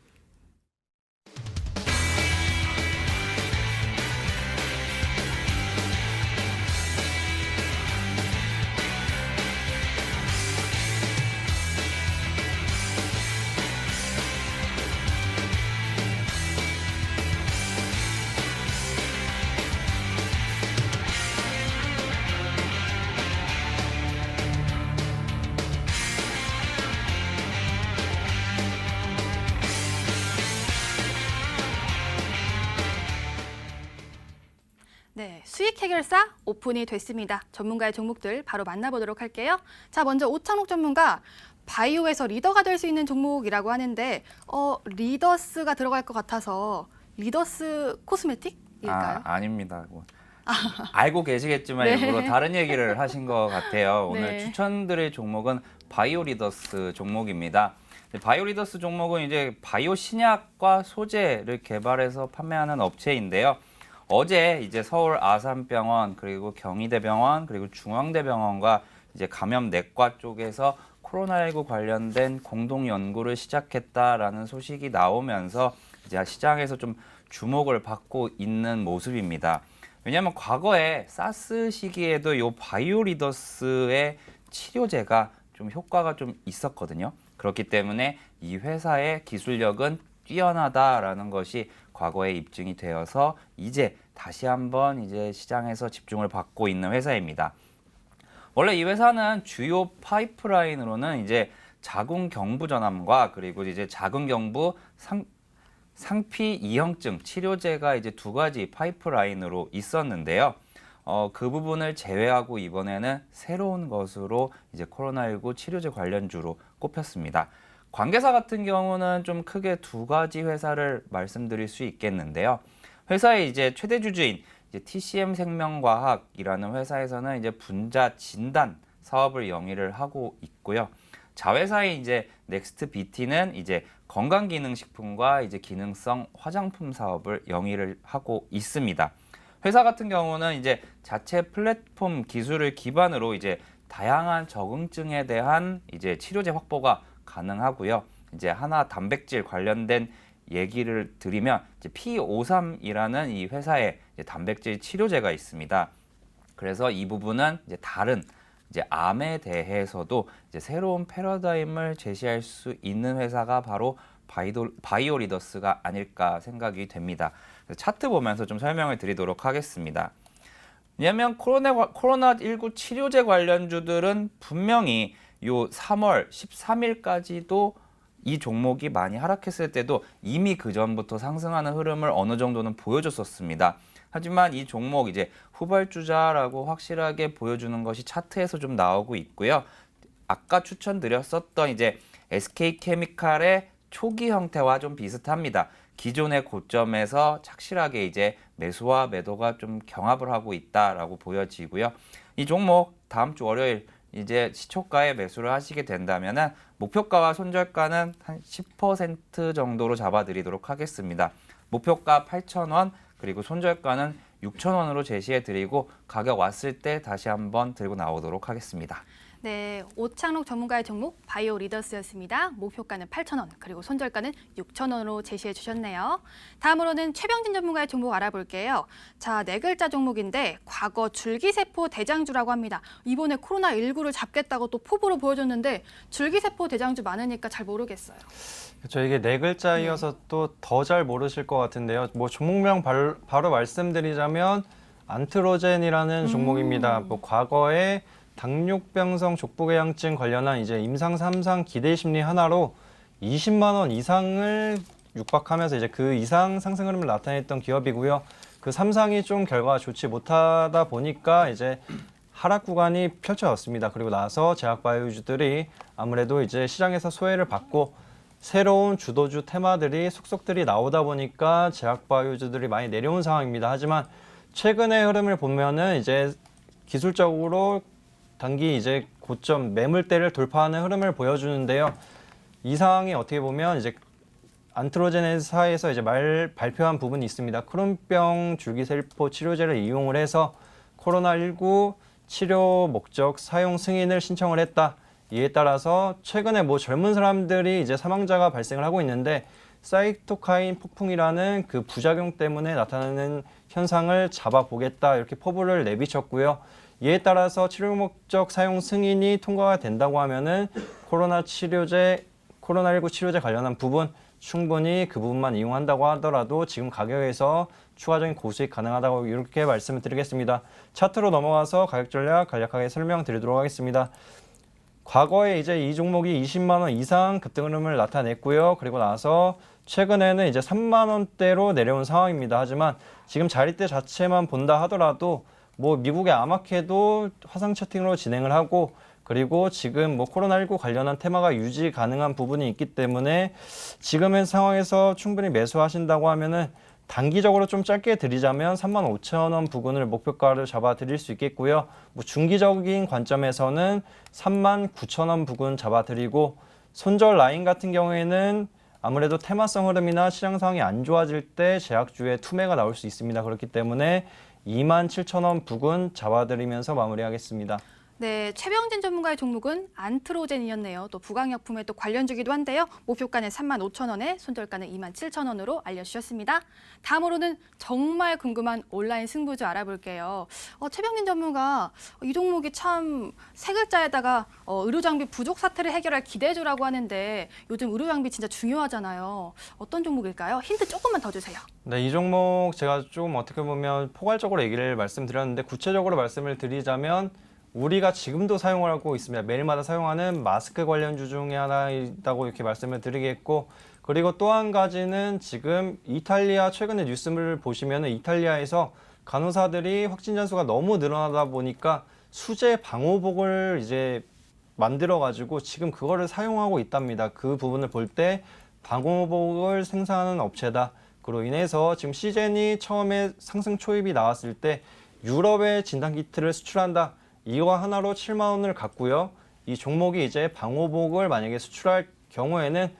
네, 수익 해결사 오픈이 됐습니다. 전문가의 종목들 바로 만나보도록 할게요. 자, 먼저 오창욱 전문가, 바이오에서 리더가 될 수 있는 종목이라고 하는데 리더스가 들어갈 것 같아서 리더스 코스메틱일까요? 아닙니다. 알고 계시겠지만 네. 일부러 다른 얘기를 하신 것 같아요. 오늘 네. 추천드릴 종목은 바이오리더스 종목입니다. 바이오리더스 종목은 이제 바이오 신약과 소재를 개발해서 판매하는 업체인데요. 어제 이제 서울 아산병원 그리고 경희대병원 그리고 중앙대병원과 이제 감염내과 쪽에서 코로나19 관련된 공동 연구를 시작했다라는 소식이 나오면서 이제 시장에서 좀 주목을 받고 있는 모습입니다. 왜냐하면 과거에 사스 시기에도 이 바이오리더스의 치료제가 좀 효과가 좀 있었거든요. 그렇기 때문에 이 회사의 기술력은 뛰어나다라는 것이 과거에 입증이 되어서 이제 다시 한번 이제 시장에서 집중을 받고 있는 회사입니다. 원래 이 회사는 주요 파이프라인으로는 이제 자궁경부전암과 그리고 이제 자궁경부 상피 이형증 치료제가 이제 두 가지 파이프라인으로 있었는데요. 그 부분을 제외하고 이번에는 새로운 것으로 이제 코로나19 치료제 관련주로 꼽혔습니다. 관계사 같은 경우는 좀 크게 두 가지 회사를 말씀드릴 수 있겠는데요. 회사의 이제 최대 주주인 이제 TCM 생명과학이라는 회사에서는 이제 분자 진단 사업을 영위를 하고 있고요. 자회사인 이제 넥스트 BT는 이제 건강기능식품과 이제 기능성 화장품 사업을 영위를 하고 있습니다. 회사 같은 경우는 이제 자체 플랫폼 기술을 기반으로 이제 다양한 적응증에 대한 이제 치료제 확보가 가능하고요. 이제 하나 단백질 관련된 얘기를 드리면 이제 P53이라는 이 회사의 이제 단백질 치료제가 있습니다. 그래서 이 부분은 이제 다른 이제 암에 대해서도 이제 새로운 패러다임을 제시할 수 있는 회사가 바로 바이오리더스가 아닐까 생각이 됩니다. 차트 보면서 좀 설명을 드리도록 하겠습니다. 왜냐하면 코로나19 치료제 관련주들은 분명히 요 3월 13일까지도 이 종목이 많이 하락했을 때도 이미 그 전부터 상승하는 흐름을 어느 정도는 보여줬었습니다. 하지만 이 종목 이제 후발주자라고 확실하게 보여주는 것이 차트에서 좀 나오고 있고요. 아까 추천드렸었던 이제 SK케미칼의 초기 형태와 좀 비슷합니다. 기존의 고점에서 착실하게 이제 매수와 매도가 좀 경합을 하고 있다라고 보여지고요. 이 종목 다음 주 월요일 이제 시초가에 매수를 하시게 된다면은 목표가와 손절가는 한 10% 정도로 잡아드리도록 하겠습니다. 목표가 8,000원 그리고 손절가는 6,000원으로 제시해 드리고 가격 왔을 때 다시 한번 들고 나오도록 하겠습니다. 네, 오창록 전문가의 종목 바이오 리더스였습니다. 목표가는 8,000원, 그리고 손절가는 6,000원으로 제시해 주셨네요. 다음으로는 최병진 전문가의 종목 알아볼게요. 자, 네 글자 종목인데 과거 줄기세포 대장주라고 합니다. 이번에 코로나19를 잡겠다고 또 포부로 보여줬는데 줄기세포 대장주 많으니까 잘 모르겠어요. 그렇죠. 이게 네 글자이어서 또 더 잘 모르실 것 같은데요. 뭐 종목명 바로 말씀드리자면 안트로젠이라는 종목입니다. 뭐 과거에 당뇨병성 족부궤양증 관련한 이제 임상 3상 기대 심리 하나로 20만 원 이상을 육박하면서 이제 그 이상 상승 흐름을 나타냈던 기업이고요. 그 3상이 좀 결과가 좋지 못하다 보니까 이제 하락 구간이 펼쳐졌습니다. 그리고 나서 제약바이오주들이 아무래도 이제 시장에서 소외를 받고 새로운 주도주 테마들이 속속들이 나오다 보니까 제약바이오주들이 많이 내려온 상황입니다. 하지만 최근의 흐름을 보면은 이제 기술적으로 단기 이제 고점 매물대를 돌파하는 흐름을 보여주는데요. 이 상황이 어떻게 보면 이제 안트로젠 회사에서 이제 발표한 부분이 있습니다. 크론병 줄기세포 치료제를 이용을 해서 코로나19 치료 목적 사용 승인을 신청을 했다. 이에 따라서 최근에 뭐 젊은 사람들이 이제 사망자가 발생을 하고 있는데 사이토카인 폭풍이라는 그 부작용 때문에 나타나는 현상을 잡아보겠다 이렇게 포부를 내비쳤고요. 이에 따라서 치료 목적 사용 승인이 통과가 된다고 하면은 코로나19 치료제 관련한 부분 충분히 그 부분만 이용한다고 하더라도 지금 가격에서 추가적인 고수익 가능하다고 이렇게 말씀을 드리겠습니다. 차트로 넘어가서 가격 전략 간략하게 설명드리도록 하겠습니다. 과거에 이제 이 종목이 20만 원 이상 급등 흐름을 나타냈고요. 그리고 나서 최근에는 이제 3만 원대로 내려온 상황입니다. 하지만 지금 자리대 자체만 본다 하더라도 뭐 미국의 암학회도 화상 채팅으로 진행을 하고 그리고 지금 뭐 코로나19 관련한 테마가 유지 가능한 부분이 있기 때문에 지금의 상황에서 충분히 매수하신다고 하면은 단기적으로 좀 짧게 드리자면 35,000원 부근을 목표가를 잡아 드릴 수 있겠고요. 뭐 중기적인 관점에서는 39,000원 부근 잡아 드리고 손절 라인 같은 경우에는 아무래도 테마성 흐름이나 시장 상황이 안 좋아질 때 제약주의 투매가 나올 수 있습니다. 그렇기 때문에 27,000원 부근 잡아드리면서 마무리하겠습니다. 네, 최병진 전문가의 종목은 안트로젠이었네요. 또 부강약품에 또 관련주기도 한데요. 목표가는 35,000원에 손절가는 27,000원으로 알려주셨습니다. 다음으로는 정말 궁금한 온라인 승부주 알아볼게요. 최병진 전문가, 이 종목이 참 세 글자에다가 의료장비 부족 사태를 해결할 기대주라고 하는데 요즘 의료장비 진짜 중요하잖아요. 어떤 종목일까요? 힌트 조금만 더 주세요. 네, 이 종목 제가 조금 어떻게 보면 포괄적으로 얘기를 말씀드렸는데 구체적으로 말씀을 드리자면 우리가 지금도 사용을 하고 있습니다. 매일마다 사용하는 마스크 관련주 중에 하나이다고 이렇게 말씀을 드리겠고 그리고 또 한 가지는 지금 이탈리아 최근에 뉴스를 보시면 이탈리아에서 간호사들이 확진자 수가 너무 늘어나다 보니까 수제 방호복을 이제 만들어 가지고 지금 그거를 사용하고 있답니다. 그 부분을 볼 때 방호복을 생산하는 업체다. 그로 인해서 지금 시젠이 처음에 상승 초입이 나왔을 때 유럽에 진단 키트를 수출한다. 이거 하나로 7만 원을 갔고요. 이 종목이 이제 방호복을 만약에 수출할 경우에는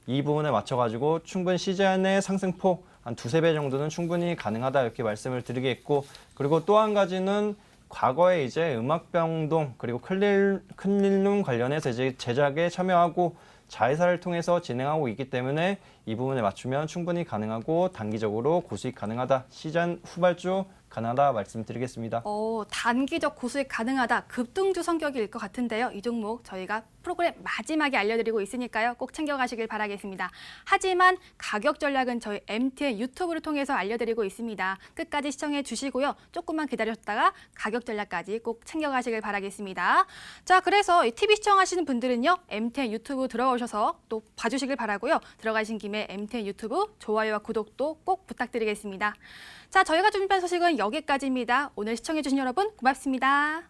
이 부분에 맞춰가지고 충분히 시즌의 상승폭 한 두세 배 정도는 충분히 가능하다 이렇게 말씀을 드리겠고, 그리고 또 한 가지는 과거에 이제 음악병동 그리고 클린룸 관련해서 이제 제작에 참여하고 자회사를 통해서 진행하고 있기 때문에 이 부분에 맞추면 충분히 가능하고 단기적으로 고수익 가능하다. 시즌 후발주 가능하다 말씀드리겠습니다. 단기적 고수익 가능하다. 급등주 성격일 것 같은데요. 이 종목 저희가 프로그램 마지막에 알려드리고 있으니까요. 꼭 챙겨가시길 바라겠습니다. 하지만 가격 전략은 저희 MTN 유튜브를 통해서 알려드리고 있습니다. 끝까지 시청해 주시고요. 조금만 기다렸다가 가격 전략까지 꼭 챙겨가시길 바라겠습니다. 자, 그래서 이 TV 시청하시는 분들은요. MTN 유튜브 들어오셔서 또 봐주시길 바라고요. 들어가신 김에 MTN 유튜브 좋아요와 구독도 꼭 부탁드리겠습니다. 자, 저희가 준비한 소식은 여기까지입니다. 오늘 시청해주신 여러분 고맙습니다.